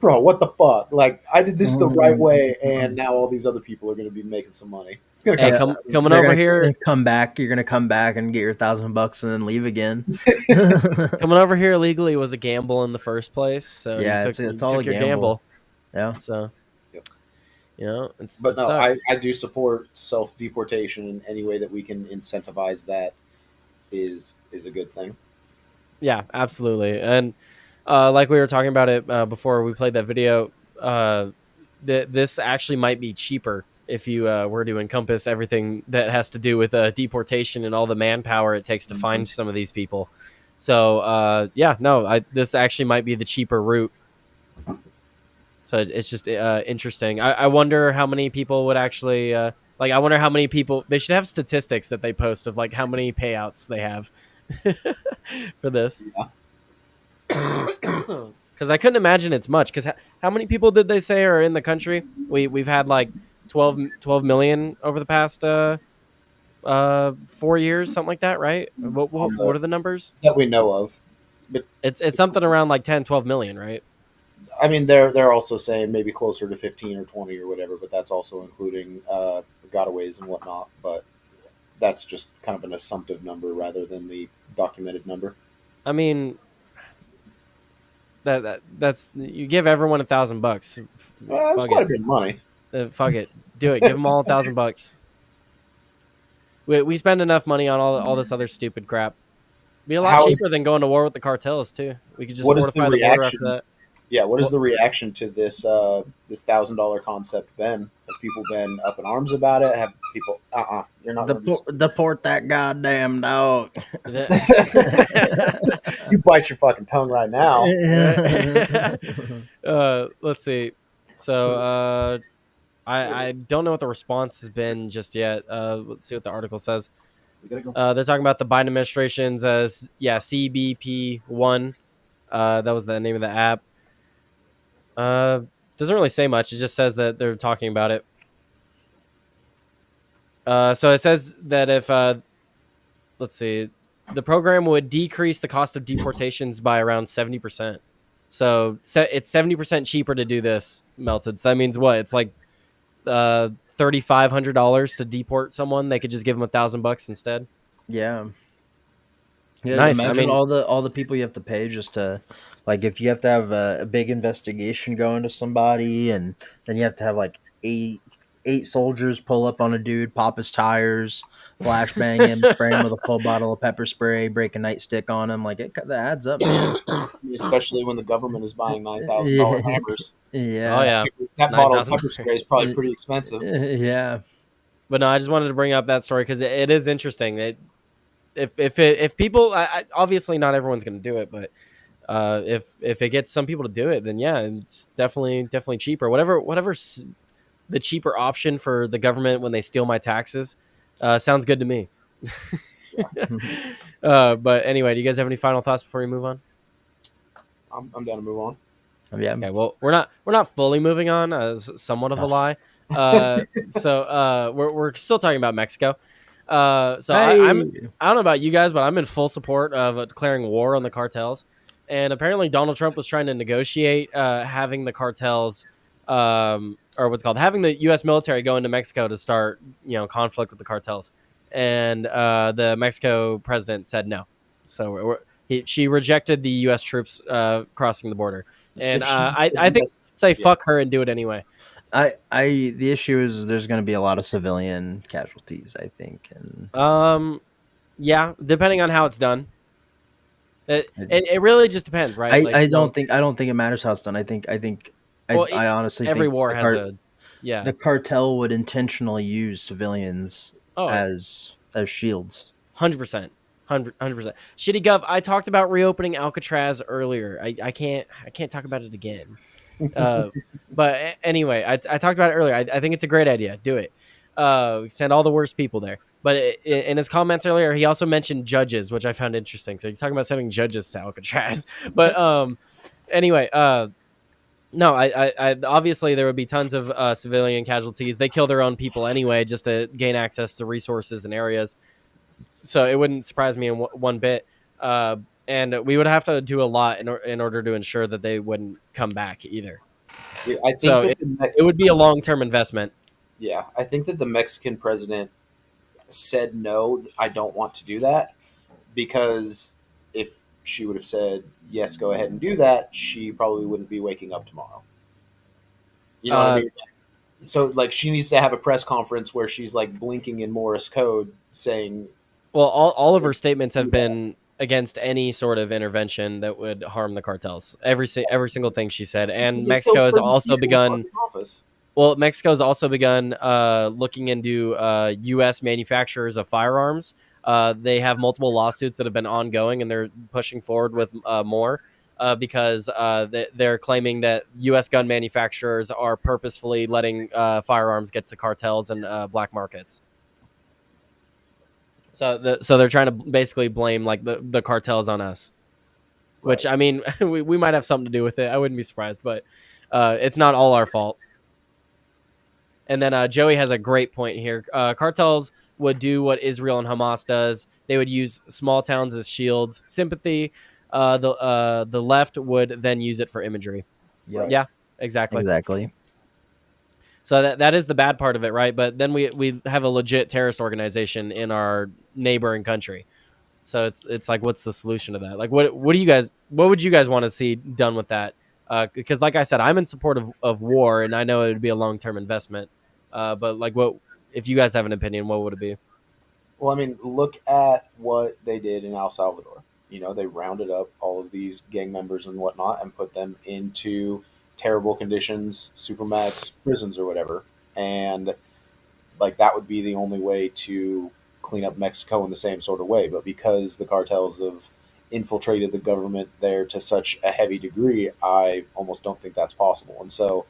"Bro, what the fuck? Like, I did this the right way, and now all these other people are going to be making some money." It's going to coming over here. Come back. You're gonna come back and get your $1,000 and then leave again. Coming over here illegally was a gamble in the first place. So yeah, it's all a gamble. Yeah. So, but no, I do support self-deportation in any way that we can incentivize that is a good thing. Yeah, absolutely. And like we were talking about it before we played that video, this actually might be cheaper if you were to encompass everything that has to do with deportation and all the manpower it takes to find some of these people. So this actually might be the cheaper route. So it's just interesting. I wonder how many people would actually I wonder how many people. They should have statistics that they post of like how many payouts they have for this. Because I couldn't imagine it's much. Because how many people did they say are in the country? We've had like 12 million over the past 4 years, something like that, right? What are the numbers that we know of? But it's something around like 10, 12 million, right? I mean, they're also saying maybe closer to 15 or 20 or whatever, but that's also including gotaways and whatnot. But that's just kind of an assumptive number rather than the documented number. I mean, that's you give everyone $1,000. That's quite a bit of money. Fuck it, do it. Give them all $1,000. We spend enough money on all this other stupid crap. Be a lot cheaper than going to war with the cartels too. We could just fortify the border after that. Yeah, what is the reaction to this this $1,000 concept been? Have people been up in arms about it? Have people you're not deport that goddamn dog. You bite your fucking tongue right now. Let's see. So I don't know what the response has been just yet. Let's see what the article says. They're talking about the Biden administration's CBP1. That was the name of the app. Doesn't really say much. It just says that they're talking about it. So it says that if let's see, the program would decrease the cost of deportations by around 70%. So it's 70% cheaper to do this, Melted. So that means what? It's like $3,500 to deport someone. They could just give them $1,000 instead. Yeah. Yeah, nice. Imagine all the people you have to pay just to, like, if you have to have a big investigation going to somebody, and then you have to have like eight soldiers pull up on a dude, pop his tires, flashbang him, spray him with a full bottle of pepper spray, break a nightstick on him. Like, that adds up, man. Especially when the government is buying $9,000 hammers. Yeah. Oh yeah. That bottle of pepper spray is probably pretty expensive. Yeah. But no, I just wanted to bring up that story because it is interesting. If people, obviously not everyone's going to do it, but if it gets some people to do it, then yeah, it's definitely cheaper. Whatever's the cheaper option for the government when they steal my taxes sounds good to me. But anyway, do you guys have any final thoughts before we move on? I'm down to move on. Yeah. Okay. Well, we're not fully moving on. Somewhat of a lie. So we're still talking about Mexico. I don't know about you guys, but I'm in full support of declaring war on the cartels. And apparently Donald Trump was trying to negotiate having the cartels, or what's called having the U.S. military go into Mexico to start, conflict with the cartels. And the Mexico president said no. So she rejected the U.S. troops crossing the border. And I think fuck her and do it anyway. The issue is there's going to be a lot of civilian casualties, I think, and yeah, depending on how it's done. It really just depends, right? I don't think it matters how it's done. I honestly every think war has the cartel would intentionally use civilians as shields. 100%. 100%. Shitty Gov, I talked about reopening Alcatraz earlier. I can't talk about it again. But anyway, I talked about it earlier. I think it's a great idea. Do it. Send all the worst people there. But in his comments earlier, he also mentioned judges, which I found interesting. So he's talking about sending judges to Alcatraz. But anyway, no, I obviously there would be tons of civilian casualties. They kill their own people anyway, just to gain access to resources and areas. So it wouldn't surprise me in one bit. And we would have to do a lot in order to ensure that they wouldn't come back either. Yeah, I think so it would be a long-term investment. Yeah, I think that the Mexican president said no, I don't want to do that, because if she would have said yes, go ahead and do that, she probably wouldn't be waking up tomorrow. You know what I mean? So like she needs to have a press conference where she's like blinking in Morse code saying, well, all of her statements have been against any sort of intervention that would harm the cartels. Every single thing she said. And Mexico has also begun Mexico's also begun looking into U.S. manufacturers of firearms. They have multiple lawsuits that have been ongoing, and they're pushing forward with more because they're claiming that U.S. gun manufacturers are purposefully letting firearms get to cartels and black markets. So they're trying to basically blame like the cartels on us, which I mean we might have something to do with it. I wouldn't be surprised, but it's not all our fault. And then Joey has a great point here. Cartels would do what Israel and Hamas does. They would use small towns as shields, sympathy. The left would then use it for imagery. Yep. Yeah, exactly. So that is the bad part of it, right? But then we have a legit terrorist organization in our neighboring country. So it's like, what's the solution to that? Like, what would you guys want to see done with that? Because like I said, I'm in support of war, and I know it would be a long-term investment. But like, what if you guys have an opinion? What would it be? Well, I mean, look at what they did in El Salvador. You know, they rounded up all of these gang members and whatnot and put them into terrible conditions, supermax prisons or whatever. And like that would be the only way to clean up Mexico in the same sort of way. But because the cartels have infiltrated the government there to such a heavy degree, I almost don't think that's possible. And so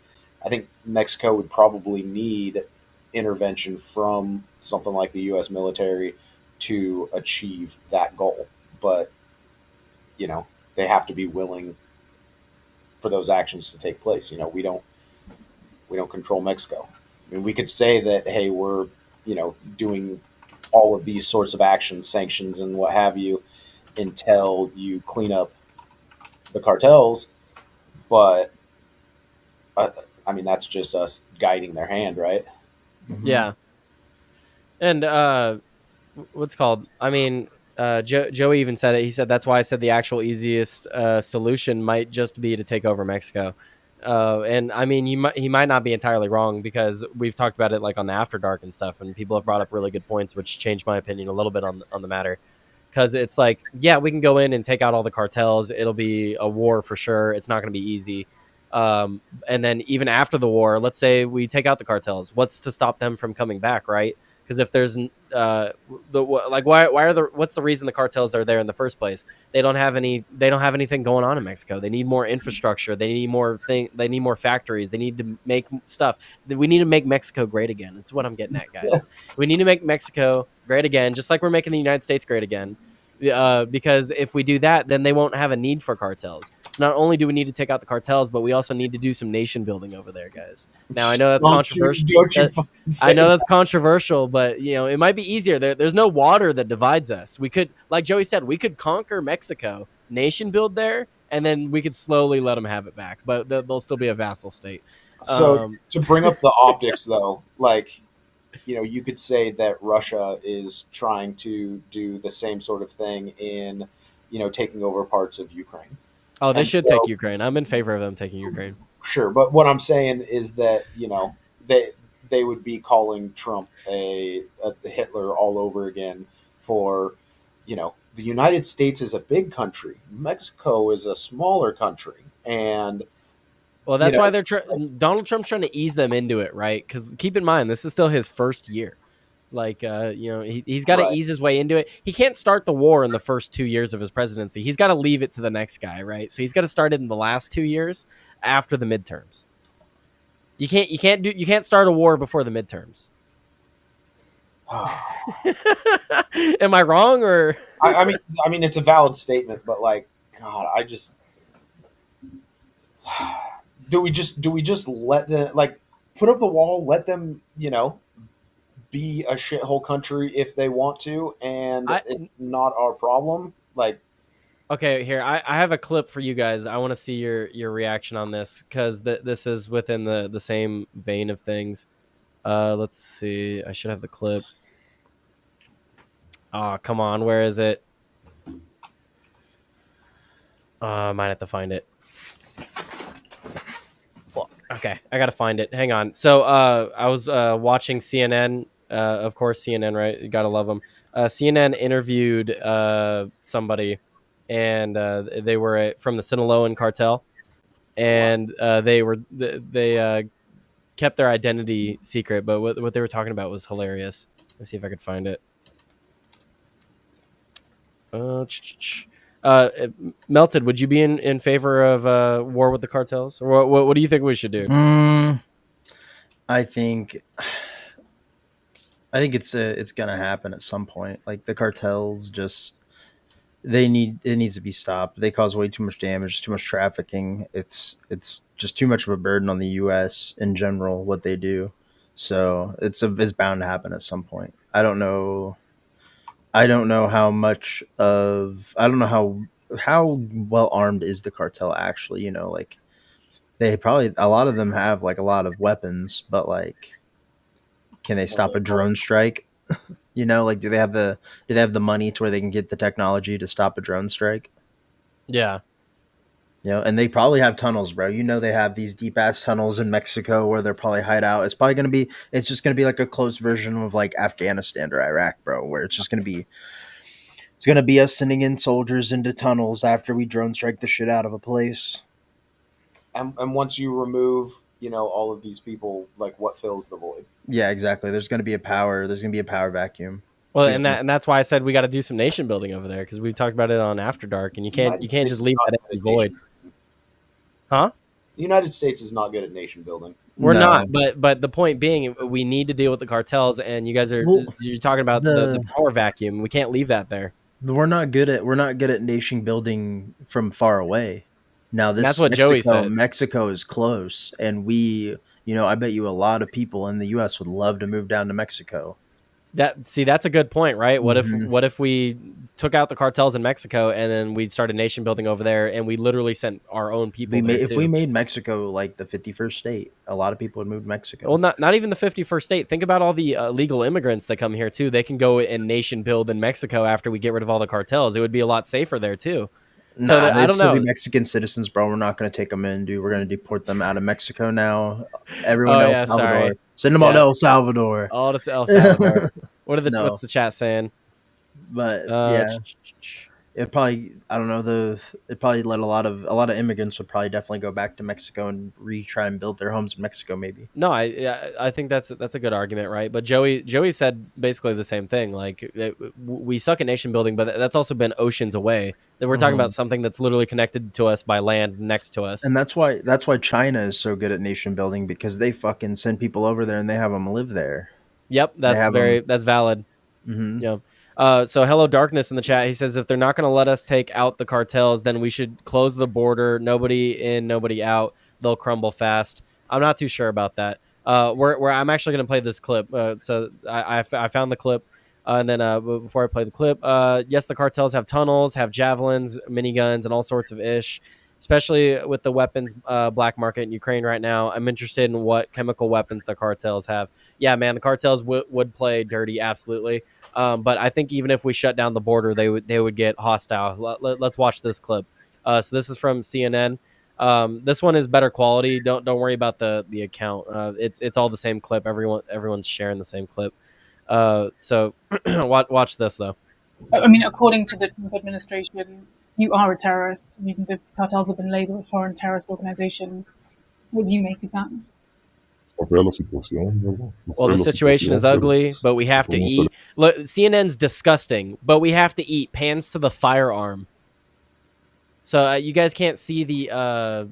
I think Mexico would probably need intervention from something like the U.S. military to achieve that goal. But, you know, they have to be willing for those actions to take place. You know, we don't control Mexico. I mean, we could say that, hey, we're, you know, doing all of these sorts of actions, sanctions and what have you, until you clean up the cartels. But I mean, that's just us guiding their hand, right? Yeah. And what's called? I mean, Joey even said it. He said that's why I said the actual easiest solution might just be to take over Mexico. And I mean, he might not be entirely wrong, because we've talked about it like on the After Dark and stuff, and people have brought up really good points, which changed my opinion a little bit on the matter. Because it's like, yeah, we can go in and take out all the cartels. It'll be a war for sure. It's not going to be easy. And then even after the war, let's say we take out the cartels. What's to stop them from coming back, right? Because if there's what's the reason the cartels are there in the first place? They don't have anything going on in Mexico. They need more infrastructure. They need more factories. They need to make stuff. We need to make Mexico great again. This is what I'm getting at, guys. We need to make Mexico great again, just like we're making the United States great again. Because if we do that, then they won't have a need for cartels. So not only do we need to take out the cartels, but we also need to do some nation building over there, guys. Now I know that's controversial. I know that's controversial, but you know, it might be easier. There's no water that divides us. We could, like Joey said, we could conquer Mexico, nation build there, and then we could slowly let them have it back. But they'll still be a vassal state. So to bring up the optics, though, like, you know, you could say that Russia is trying to do the same sort of thing in, you know, taking over parts of Ukraine. Oh, they should take Ukraine. I'm in favor of them taking Ukraine. Sure, but what I'm saying is that, you know, they would be calling Trump a Hitler all over again for, you know, the United States is a big country. Mexico is a smaller country. And well, that's why Donald Trump's trying to ease them into it, right? Because keep in mind, this is still his first year. Like, he's got to ease his way into it. He can't start the war in the first 2 years of his presidency. He's got to leave it to the next guy, right? So he's got to start it in the last 2 years after the midterms. You can't start a war before the midterms. Am I wrong, or I mean, it's a valid statement, but like, God, I just do we just let them like put up the wall, let them, be a shithole country if they want to, and it's not our problem. Like, okay, here I have a clip for you guys. I want to see your reaction on this because this is within the same vein of things. Let's see. I should have the clip. Oh, come on. Where is it? I might have to find it. Fuck. Okay, I gotta find it. Hang on. So I was watching CNN. Of course, CNN, right? You gotta love them. CNN interviewed somebody, and they were from the Sinaloan cartel, and they kept their identity secret. But what they were talking about was hilarious. Let's see if I could find it. Melted, would you be in favor of war with the cartels, or what do you think we should do? I think it's gonna happen at some point. Like the cartels, it needs to be stopped. They cause way too much damage, too much trafficking. It's just too much of a burden on the U.S. in general what they do. So it's bound to happen at some point. I don't know how well armed is the cartel actually. Like they probably, a lot of them have like a lot of weapons, but like, can they stop a drone strike? Like do they have the money to where they can get the technology to stop a drone strike? Yeah. And they probably have tunnels, bro. They have these deep ass tunnels in Mexico where they're probably hide out. It's just gonna be like a close version of like Afghanistan or Iraq, bro, where it's gonna be us sending in soldiers into tunnels after we drone strike the shit out of a place. And once you remove, all of these people, like what fills the void? Yeah, exactly. There's gonna be a power vacuum. Well, and that's why I said we got to do some nation building over there, because we've talked about it on After Dark, and you can't just leave that empty void. Huh? The United States is not good at nation building. We're not, but the point being, we need to deal with the cartels, and you guys you're talking about the power vacuum. We can't leave that there. We're not good at nation building from far away. Now that's what Joey said. Mexico is close, and I bet you a lot of people in the U.S. would love to move down to Mexico. That's a good point, right? What if we took out the cartels in Mexico and then we started nation building over there, and we literally sent our own people? If we made Mexico like the 51st state, a lot of people would move to Mexico. Well, not even the 51st state. Think about all the illegal immigrants that come here too. They can go and nation build in Mexico after we get rid of all the cartels. It would be a lot safer there too. So I don't know. Be Mexican citizens, bro. We're not going to take them in, dude. We're going to deport them out of Mexico now. Everyone else, Salvador. Send them all to El Salvador. All to El Salvador. What's the chat saying? But it probably, I don't know, it probably let a lot of immigrants would probably definitely go back to Mexico and retry and build their homes in Mexico, maybe. No, I think that's a good argument, right? But Joey said basically the same thing. Like we suck at nation building, but that's also been oceans away. That we're talking about something that's literally connected to us by land next to us. And that's why China is so good at nation building, because they fucking send people over there and they have them live there. Yep, that's valid. Mm-hmm. Yeah. So Hello Darkness in the chat. He says if they're not going to let us take out the cartels, then we should close the border. Nobody in, nobody out. They'll crumble fast. I'm not too sure about that. Where I'm actually going to play this clip. So I found the clip. And then before I play the clip, yes, the cartels have tunnels, have javelins, miniguns, and all sorts of ish. Especially with the weapons black market in Ukraine right now. I'm interested in what chemical weapons the cartels have. Yeah, man, the cartels would play dirty, absolutely. But I think even if we shut down the border, they would get hostile. Let's watch this clip. So this is from CNN. This one is better quality. Don't worry about the account. It's all the same clip. Everyone's sharing the same clip. So watch this though. I mean, according to the Trump administration, you are a terrorist. I mean, the cartels have been labeled a foreign terrorist organization. What do you make of that? Well, the situation is ugly, but we have to eat. Look, CNN's disgusting, but we have to eat. Pans to the firearm. So you guys can't see the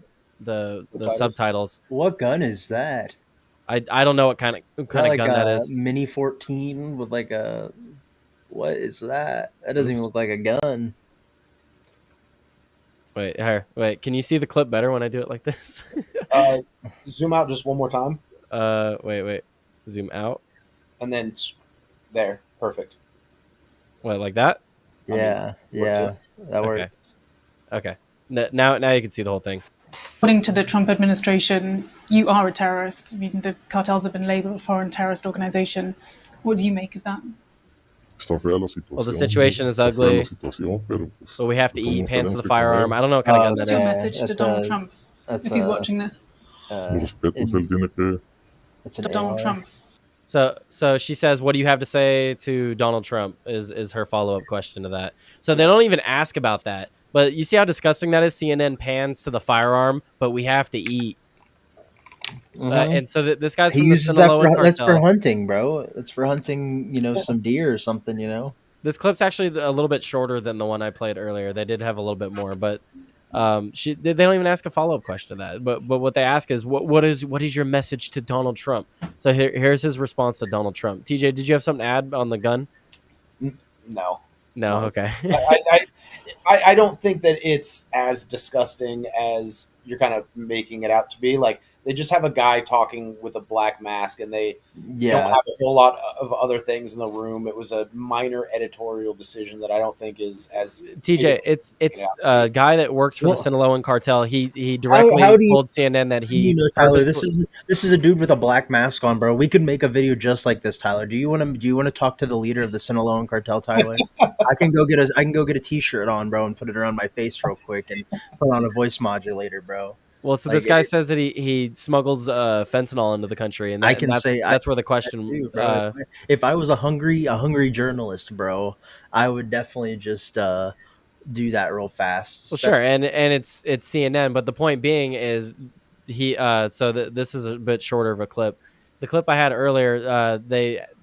subtitles. What gun is that? I don't know what kind of like gun that is. Mini 14 with like a. What is that? That doesn't even look like a gun. Wait, here, wait. Can you see the clip better when I do it like this? Zoom out just one more time. Wait. Zoom out. And then there. Perfect. What, like that? Yeah, that works. Okay. Now you can see the whole thing. According to the Trump administration, you are a terrorist. I mean, the cartels have been labeled a foreign terrorist organization. What do you make of that? Well, the situation is ugly, but we have to eat. Pants to the firearm. I don't know what kind of gun that What's your is. message to Donald Trump if he's watching this? It's To Donald Trump. So she says, "What do you have to say to Donald Trump?" Is her follow up question to that. So they don't even ask about that. But you see how disgusting that is? CNN pans to the firearm, but we have to eat. And so this guy's from the Sinaloa cartel. That's for hunting, bro. It's for hunting, some deer or something, This clip's actually a little bit shorter than the one I played earlier. They did have a little bit more, but they don't even ask a follow-up question to that. But what they ask is, what is your message to Donald Trump? So here's his response to Donald Trump. TJ, did you have something to add on the gun? No. Okay. I don't think that it's as disgusting as you're kind of making it out to be. Like, they just have a guy talking with a black mask, and they don't have a whole lot of other things in the room. It was a minor editorial decision that I don't think is as TJ. It's a guy that works for the Sinaloa cartel. He directly told CNN that he. Tyler, this is a dude with a black mask on, bro. We could make a video just like this, Tyler. Do you want to talk to the leader of the Sinaloa cartel, Tyler? I can go get a T-shirt on, bro, and put it around my face real quick and put on a voice modulator, bro. Well, so this guy says that he smuggles fentanyl into the country, and that's where the question. Too, if I was a hungry journalist, bro, I would definitely just do that real fast. Well, sure, and it's CNN, but the point being is this is a bit shorter of a clip. The clip I had earlier,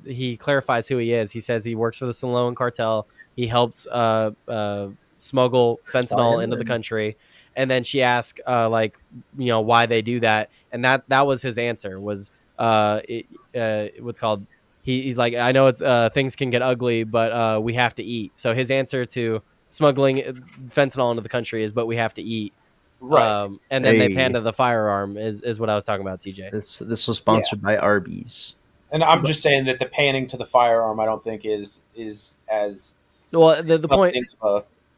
he clarifies who he is. He says he works for the Sinaloa cartel. He helps smuggle fentanyl into the country. And then she asked, why they do that, and that was his answer. Was what's called? He's like, I know it's things can get ugly, but we have to eat. So his answer to smuggling fentanyl into the country is, but we have to eat. Right. And then they pan to the firearm is what I was talking about, TJ. This was sponsored by Arby's. And I'm just saying that the panning to the firearm, I don't think is as well. The point.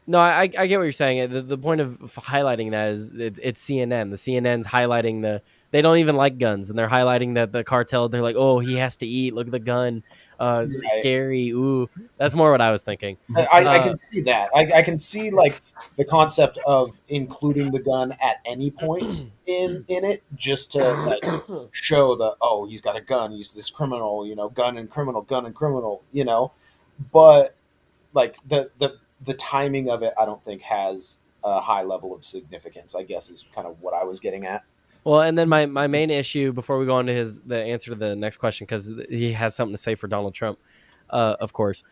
No, I get what you're saying. The point of highlighting that is it's CNN. The CNN's highlighting they don't even like guns, and they're highlighting that the cartel. They're like, oh, he has to eat. Look at the gun. It's scary. Ooh, that's more what I was thinking. I can see that. I can see like the concept of including the gun at any point in it, just to like show he's got a gun. He's this criminal, gun and criminal, But like the timing of it, I don't think has a high level of significance, I guess, is kind of what I was getting at. Well, and then my main issue before we go on to the answer to the next question, because he has something to say for Donald Trump, of course.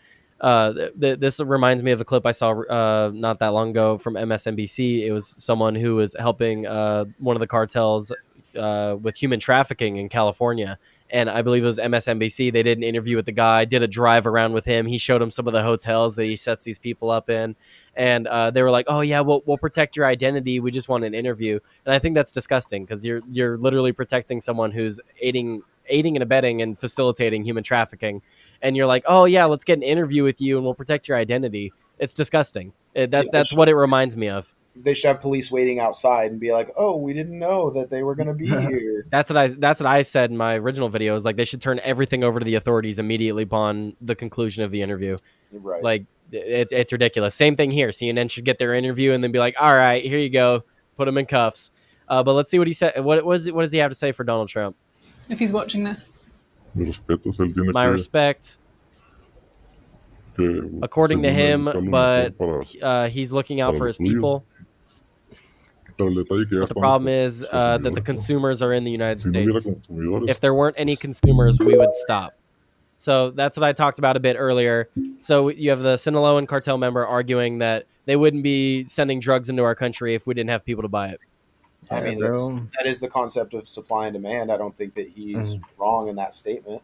This reminds me of a clip I saw not that long ago from MSNBC. It was someone who was helping one of the cartels with human trafficking in California. And I believe it was MSNBC. They did an interview with the guy, did a drive around with him. He showed him some of the hotels that he sets these people up in. And they were like, oh, yeah, we'll protect your identity. We just want an interview. And I think that's disgusting because you're literally protecting someone who's aiding and abetting and facilitating human trafficking. And you're like, oh, yeah, let's get an interview with you and we'll protect your identity. It's disgusting. That's what it reminds me of. They should have police waiting outside and be like, "Oh, we didn't know that they were going to be here." That's what I said in my original video. Is like they should turn everything over to the authorities immediately upon the conclusion of the interview. Right. Like it's ridiculous. Same thing here. CNN should get their interview and then be like, "All right, here you go, put him in cuffs." But let's see what he said. What does he have to say for Donald Trump? If he's watching this, my respect. According to him, but he's looking out for his people. But the problem is that the consumers are in the United States. If there weren't any consumers, we would stop. So that's what I talked about a bit earlier. So you have the Sinaloan cartel member arguing that they wouldn't be sending drugs into our country if we didn't have people to buy it. I mean, that is the concept of supply and demand. I don't think that he's wrong in that statement.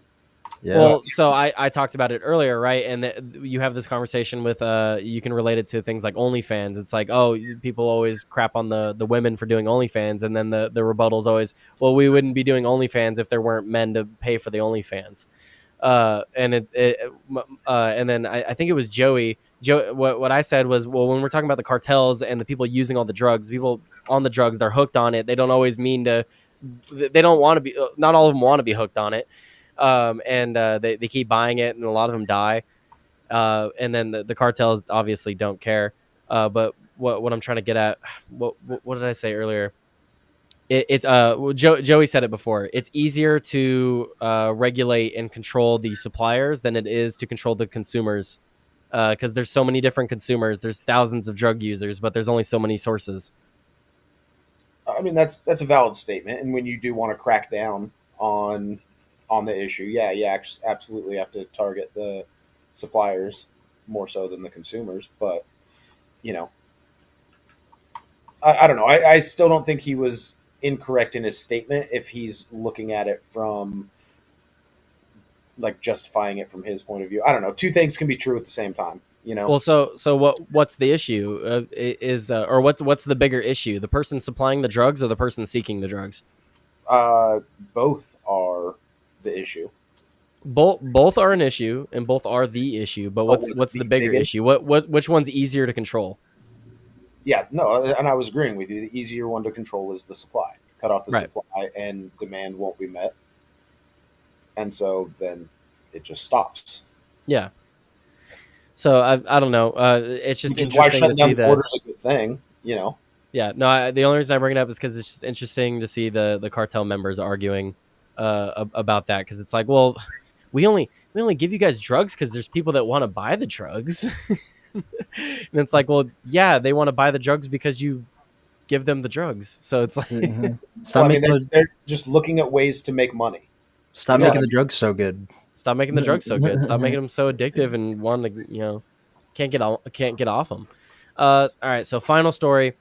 Yeah. Well, so I talked about it earlier, right? And you have this conversation with you can relate it to things like OnlyFans. It's like, oh, people always crap on the women for doing OnlyFans, and then the rebuttal is always, well, we wouldn't be doing OnlyFans if there weren't men to pay for the OnlyFans. And then I think it was Joey. What I said was, well, when we're talking about the cartels and the people using all the drugs, people on the drugs, they're hooked on it. They don't always mean to. They don't want to be. Not all of them want to be hooked on it. And they keep buying it, and a lot of them die. And then the cartels obviously don't care. But what I'm trying to get at, what did I say earlier? Joey said it before. It's easier to regulate and control the suppliers than it is to control the consumers, because there's so many different consumers. There's thousands of drug users, but there's only so many sources. I mean, that's a valid statement. And when you do want to crack down on the issue, yeah, absolutely have to target the suppliers more so than the consumers. But I don't know. I still don't think he was incorrect in his statement if he's looking at it from like justifying it from his point of view. I don't know. Two things can be true at the same time. Well, so what's the issue? Or what's the bigger issue? The person supplying the drugs or the person seeking the drugs? Both are the issue. Both are an issue, and both are the issue. But what's the bigger issue? Which one's easier to control? Yeah, no, and I was agreeing with you. The easier one to control is the supply. Cut off the supply, and demand won't be met, and so then it just stops. Yeah. So I don't know. It's just interesting why shutting to down see the that. border is a good thing, Yeah. No. The only reason I bring it up is because it's just interesting to see the cartel members arguing about that, because it's like, well, we only give you guys drugs because there's people that want to buy the drugs. And it's like, well, yeah, they want to buy the drugs because you give them the drugs. So it's like, they're just looking at ways to make money. Stop making the drugs so good. Stop making the drugs so good. Stop making them so addictive and want to, can't get off them. All right. So final story.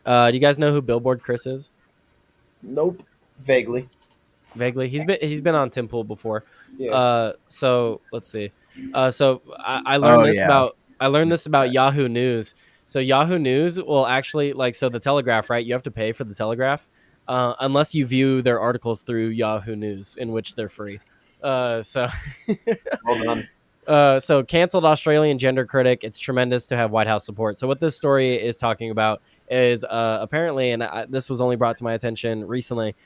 Do you guys know who Billboard Chris is? Nope. Vaguely. He's been on Tim Pool before. Yeah. So let's see. So I learned this about Yahoo News. So Yahoo News will actually so the Telegraph, right? You have to pay for the Telegraph, unless you view their articles through Yahoo News, in which they're free. Well done. So canceled Australian gender critic. It's tremendous to have White House support. So what this story is talking about is apparently, and this was only brought to my attention recently,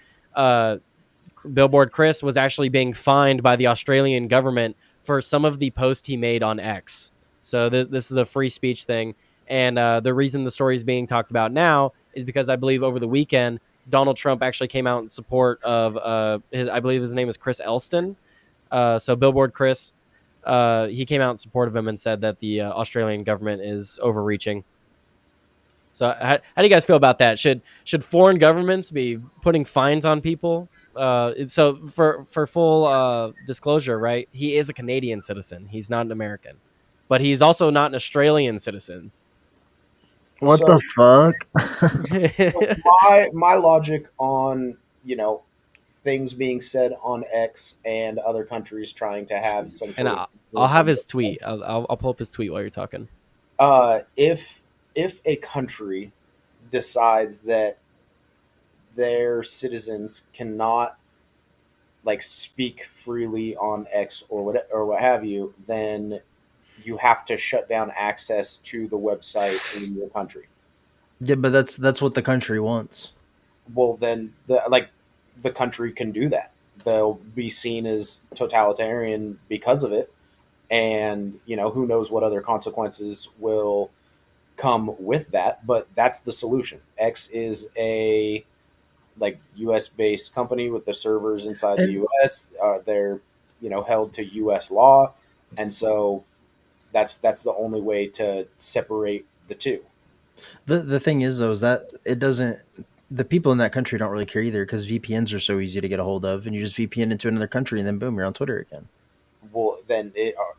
Billboard Chris was actually being fined by the Australian government for some of the posts he made on X. So this is a free speech thing. And the reason the story is being talked about now is because I believe over the weekend, Donald Trump actually came out in support of I believe his name is Chris Elston. So Billboard Chris, he came out in support of him and said that the Australian government is overreaching. So how do you guys feel about that? Should foreign governments be putting fines on people? So for full disclosure, right? He is a Canadian citizen. He's not an American, but he's also not an Australian citizen. What the fuck? my logic on things being said on X and other countries trying to have some. And I'll have his tweet. I'll pull up his tweet while you're talking. If a country decides that their citizens cannot speak freely on X or what have you, then you have to shut down access to the website in your country. Yeah, but that's what the country wants. Well, then the country can do that. They'll be seen as totalitarian because of it, and who knows what other consequences will come with that. But that's the solution. X is a U.S. based company with the servers inside the U.S. They're held to U.S. law, and so that's the only way to separate the two. The thing is though is that it doesn't. The people in that country don't really care either because VPNs are so easy to get a hold of, and you just VPN into another country, and then boom, you're on Twitter again. Well, then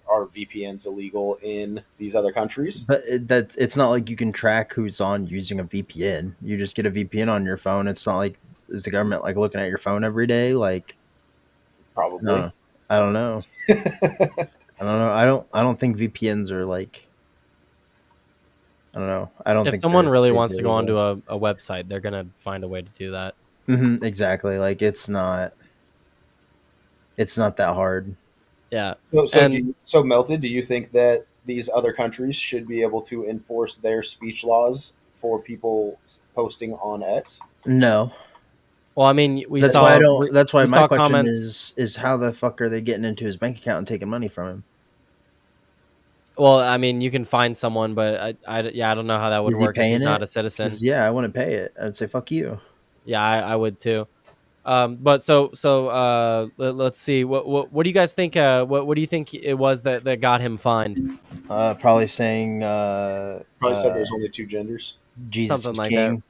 are VPNs illegal in these other countries? But it's not like you can track who's on using a VPN. You just get a VPN on your phone. It's not like is the government like looking at your phone every day? Like Probably. no, I don't know. I don't know. I don't think VPNs are like. I don't know. I don't. If think someone really they're wants to go illegal. onto a website, they're gonna find a way to do that. Exactly. Like it's not. It's not that hard. Yeah. So Melted, do you think that these other countries should be able to enforce their speech laws for people posting on X? No. Well, I mean, we That's saw. why I don't. That's why we my saw question comments. is how the fuck are they getting into his bank account and taking money from him? Well, I mean, you can find someone, but I don't know how that would Is he work if he's paying not it? a citizen. 'Cause, yeah, I want to pay it. I'd say fuck you. Yeah, I would too. But let's see. What do you guys think? What do you think it was that got him fined? Probably saying Probably said there's only two genders. Jesus Something is like king. that.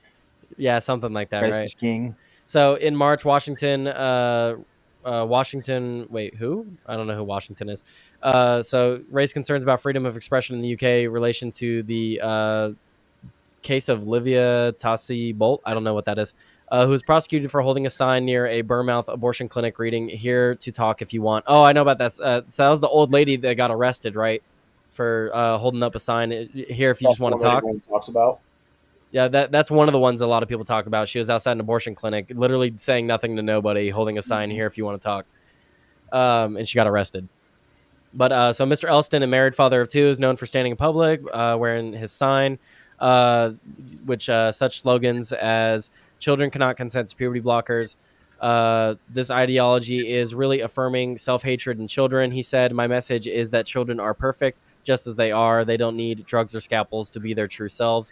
Yeah, something like that, Christ right? is king. So in March, Washington. Wait, who? I don't know who Washington is. So raised concerns about freedom of expression in the UK in relation to the case of Livia Tassi Bolt. I don't know what that is. Who was prosecuted for holding a sign near a Bournemouth abortion clinic reading "Here to talk if you want." Oh, I know about that. So that was the old lady that got arrested, right, for holding up a sign here if you just want to talk. Everyone talks about. Yeah, that's one of the ones a lot of people talk about. She was outside an abortion clinic, literally saying nothing to nobody, holding a sign here if you want to talk. And she got arrested. But so Mr. Elston, a married father of two, is known for standing in public, wearing his sign, which such slogans as "Children cannot consent to puberty blockers." This ideology is really affirming self-hatred in children. He said, "My message is that children are perfect just as they are. They don't need drugs or scalpels to be their true selves."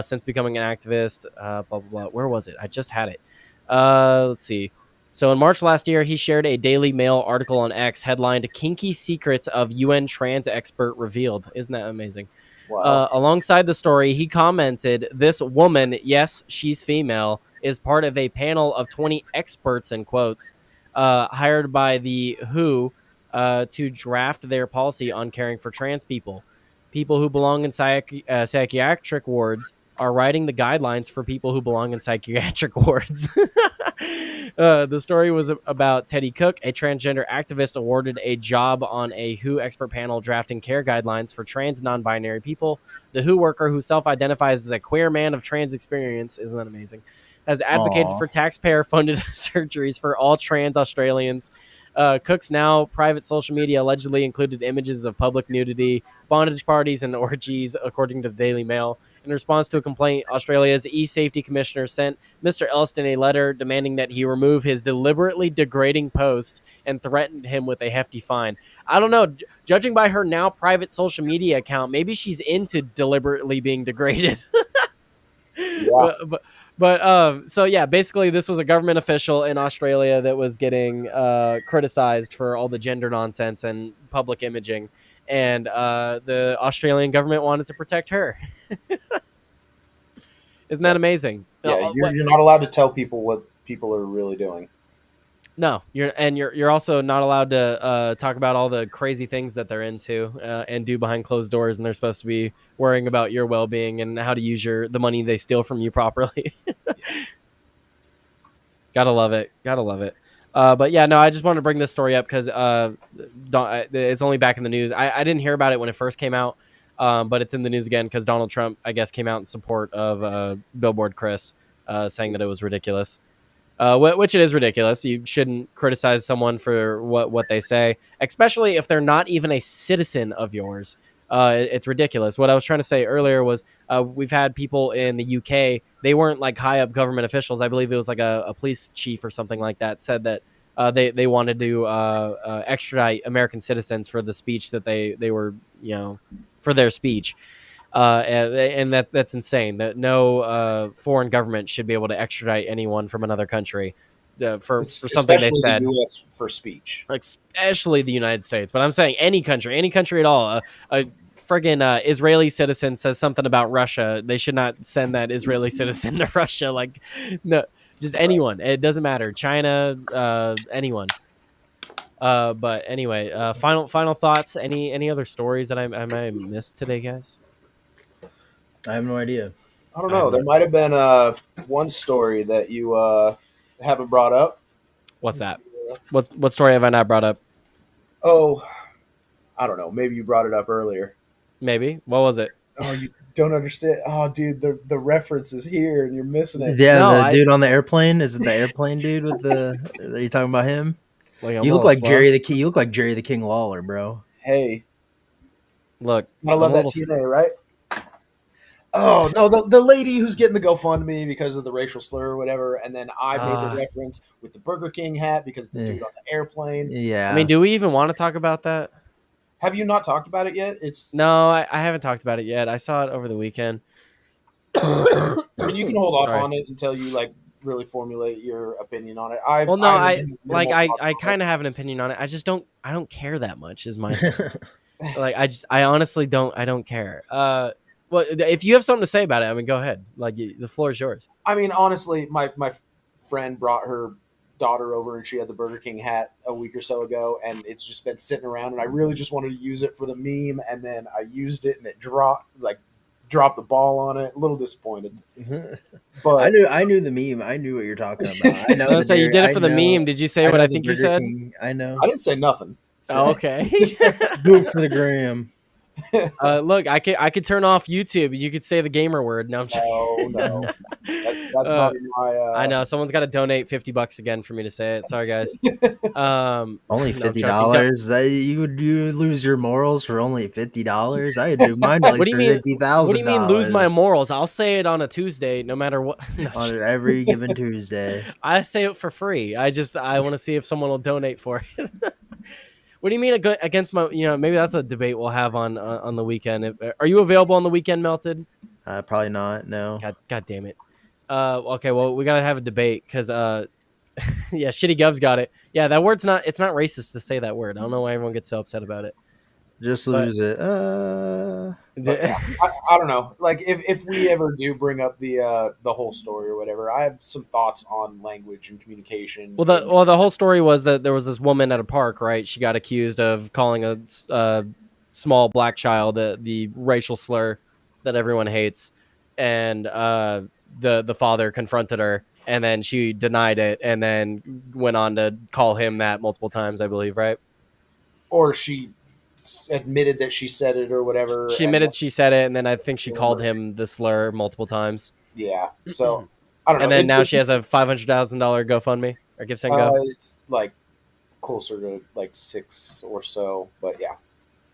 Since becoming an activist, blah, blah, blah. Where was it? I just had it. Let's see. So in March last year, he shared a Daily Mail article on X headlined "Kinky Secrets of UN Trans Expert Revealed." Isn't that amazing? Wow. Alongside the story, he commented, "This woman, yes, she's female, is part of a panel of 20 experts," in quotes, hired by the WHO to draft their policy on caring for trans people. People who belong in psychiatric wards are writing the guidelines for people who belong in psychiatric wards. The story was about Teddy Cook, a transgender activist awarded a job on a WHO expert panel drafting care guidelines for trans non-binary people. The WHO worker, who self-identifies as a queer man of trans experience, isn't that amazing, has advocated for taxpayer-funded surgeries for all trans Australians. Cook's now private social media allegedly included images of public nudity, bondage parties, and orgies, according to the Daily Mail. In response to a complaint, Australia's e-safety commissioner sent Mr. Elston a letter demanding that he remove his deliberately degrading post and threatened him with a hefty fine. I don't know. Judging by her now private social media account, maybe she's into deliberately being degraded. Yeah. So yeah, basically this was a government official in Australia that was getting criticized for all the gender nonsense and public imaging, and the Australian government wanted to protect her. Isn't that amazing? Yeah, you're not allowed to tell people what people are really doing. No, you're also not allowed to talk about all the crazy things that they're into and do behind closed doors, and they're supposed to be worrying about your well-being and how to use the money they steal from you properly. Gotta love it. But yeah, no, I just wanted to bring this story up because it's only back in the news. I didn't hear about it when it first came out, but it's in the news again because Donald Trump, I guess, came out in support of Billboard Chris, saying that it was ridiculous. Which it is ridiculous. You shouldn't criticize someone for what they say, especially if they're not even a citizen of yours. It's ridiculous. What I was trying to say earlier was we've had people in the UK. They weren't like high up government officials. I believe it was like a police chief or something like that said that they wanted to extradite American citizens for the speech that they were, for their speech. And that's insane. That no foreign government should be able to extradite anyone from another country for something they said. The U.S. for speech, especially the United States. But I'm saying any country at all. A friggin' Israeli citizen says something about Russia, they should not send that Israeli citizen to Russia. Like, no, just anyone. It doesn't matter. China, anyone. But anyway, final thoughts. Any other stories that I might have missed today, guys? I have no idea. I don't know. There might have been one story that you haven't brought up. What's that? What story have I not brought up? Oh, I don't know. Maybe you brought it up earlier. Maybe. What was it? Oh, you don't understand. Oh, dude, the reference is here and you're missing it. Yeah, No, dude on the airplane. Is it the airplane dude with the? Are you talking about him? Like, You look like Jerry the King. You look like Jerry the King Lawler, bro. Hey, Look, I love that TNA, right? Oh no, the lady who's getting the GoFundMe because of the racial slur or whatever, and then I made the reference with the Burger King hat because the dude on the airplane. Yeah. I mean, do we even want to talk about that? Have you not talked about it yet? No, I haven't talked about it yet. I saw it over the weekend. I mean, you can hold off on it until you like really formulate your opinion on it. I kind of have an opinion on it. I just don't care that much. Is my like I honestly don't care. Well, if you have something to say about it, I mean, go ahead. Like, the floor is yours. I mean, honestly, my friend brought her daughter over and she had the Burger King hat a week or so ago, and it's just been sitting around, and I really just wanted to use it for the meme, and then I used it and it dropped the ball on it. A little disappointed. But I knew the meme. I knew what you're talking about. I know. Let's say you did it for the meme. Did you say what I think you said? I know. I didn't say nothing. Oh, okay. Do it for the gram. Look, I could turn off YouTube. You could say the gamer word. No, I'm no. That's not in my. I know someone's got to donate $50 again for me to say it. Sorry, guys. Only $50. You would lose your morals for only $50. I would do mine like what do you mean? $50,000. What do you mean lose my morals? I'll say it on a Tuesday, no matter what. On every given Tuesday. I say it for free. I want to see if someone will donate for it. What do you mean against my? Maybe that's a debate we'll have on the weekend. Are you available on the weekend, Melted? Probably not. No. God damn it. Okay. Well, we gotta have a debate because yeah, Shitty Gov's got it. Yeah, that word's not. It's not racist to say that word. I don't know why everyone gets so upset about it. Just lose it. Yeah, I don't know. Like if we ever do bring up the whole story or whatever, I have some thoughts on language and communication. Well, the whole story was that there was this woman at a park, right? She got accused of calling a small black child the racial slur that everyone hates, and the father confronted her, and then she denied it, and then went on to call him that multiple times, I believe, right? Or she admitted that she said it or whatever. She admitted she said it, and then I think she called him the slur multiple times. Yeah. So I don't know. And then now she has a $500,000 GoFundMe or Give Send Go. It's like closer to like 6 or so, but yeah,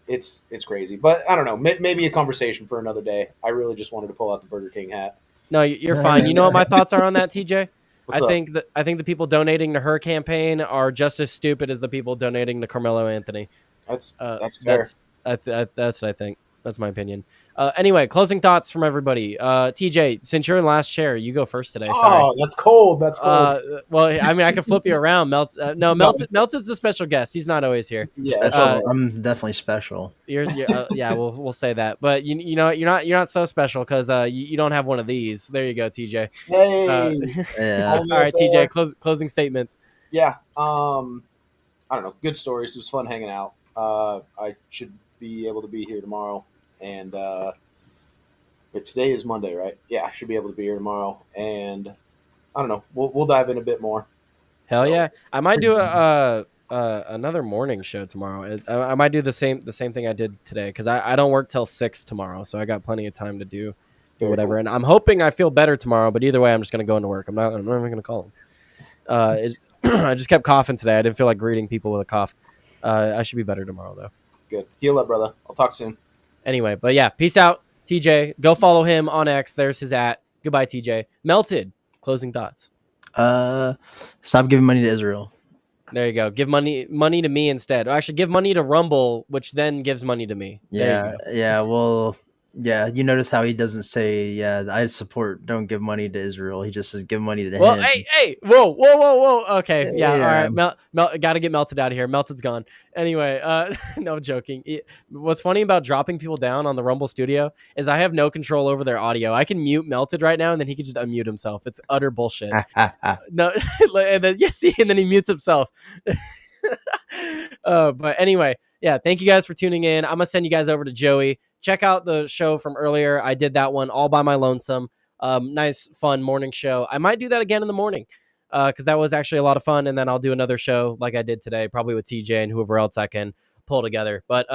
it's crazy. But I don't know. Maybe a conversation for another day. I really just wanted to pull out the Burger King hat. No, you're fine. You know what my thoughts are on that, TJ? What's I up? think the people donating to her campaign are just as stupid as the people donating to Carmelo Anthony. That's fair. That's what I think. That's my opinion. Anyway, closing thoughts from everybody. TJ, since you're in last chair, you go first today. Sorry. Oh, that's cold. That's cold. Well, I mean, I can flip you around. Melted's the special guest. He's not always here. Yeah, I'm definitely special. Yeah, we'll say that. But you know, you're not so special because you don't have one of these. There you go, TJ. Hey. Yeah. All right, TJ. Closing statements. Yeah. I don't know. Good stories. It was fun hanging out. I should be able to be here tomorrow, and but today is Monday, right? Yeah, I should be able to be here tomorrow, and I don't know. We'll dive in a bit more. Hell yeah! I might do another morning show tomorrow. I might do the same thing I did today because I don't work till 6 tomorrow, so I got plenty of time to do whatever. Cool. And I'm hoping I feel better tomorrow. But either way, I'm just gonna go into work. I'm not even gonna call him. I just kept coughing today. I didn't feel like greeting people with a cough. I should be better tomorrow, though. Good. Heal up, brother. I'll talk soon. Anyway, but yeah, peace out, TJ. Go follow him on X. There's his @ Goodbye, TJ. Melted. Closing thoughts. Stop giving money to Israel. There you go. Give money to me instead. Or actually, give money to Rumble, which then gives money to me. Yeah. Well, Yeah, you notice how he doesn't say, "Yeah, I support. Don't give money to Israel." He just says, "Give money to Well, him." hey, whoa. Okay, yeah, all Yeah. right. Got to get Melted out of here. Melted's gone. Anyway, no joking. What's funny about dropping people down on the Rumble Studio is I have no control over their audio. I can mute Melted right now, and then he can just unmute himself. It's utter bullshit. No, and then and then he mutes himself. But anyway, yeah, thank you guys for tuning in. I'm gonna send you guys over to Joey. Check out the show from earlier. I did that one all by my lonesome. Nice, fun morning show. I might do that again in the morning because that was actually a lot of fun. And then I'll do another show like I did today, probably with TJ and whoever else I can pull together. But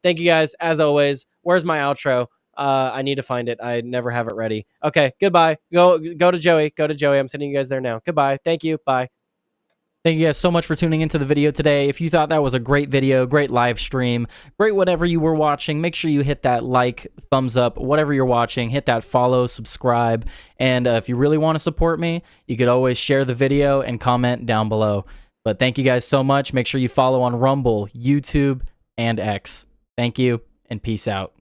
thank you guys as always. Where's my outro? I need to find it. I never have it ready. Okay, goodbye. Go to Joey. Go to Joey. I'm sending you guys there now. Goodbye. Thank you. Bye. Thank you guys so much for tuning into the video today. If you thought that was a great video, great live stream, great whatever you were watching, make sure you hit that like, thumbs up, whatever you're watching, hit that follow, subscribe, and if you really want to support me, you could always share the video and comment down below. But thank you guys so much. Make sure you follow on Rumble, YouTube, and X. Thank you, and peace out.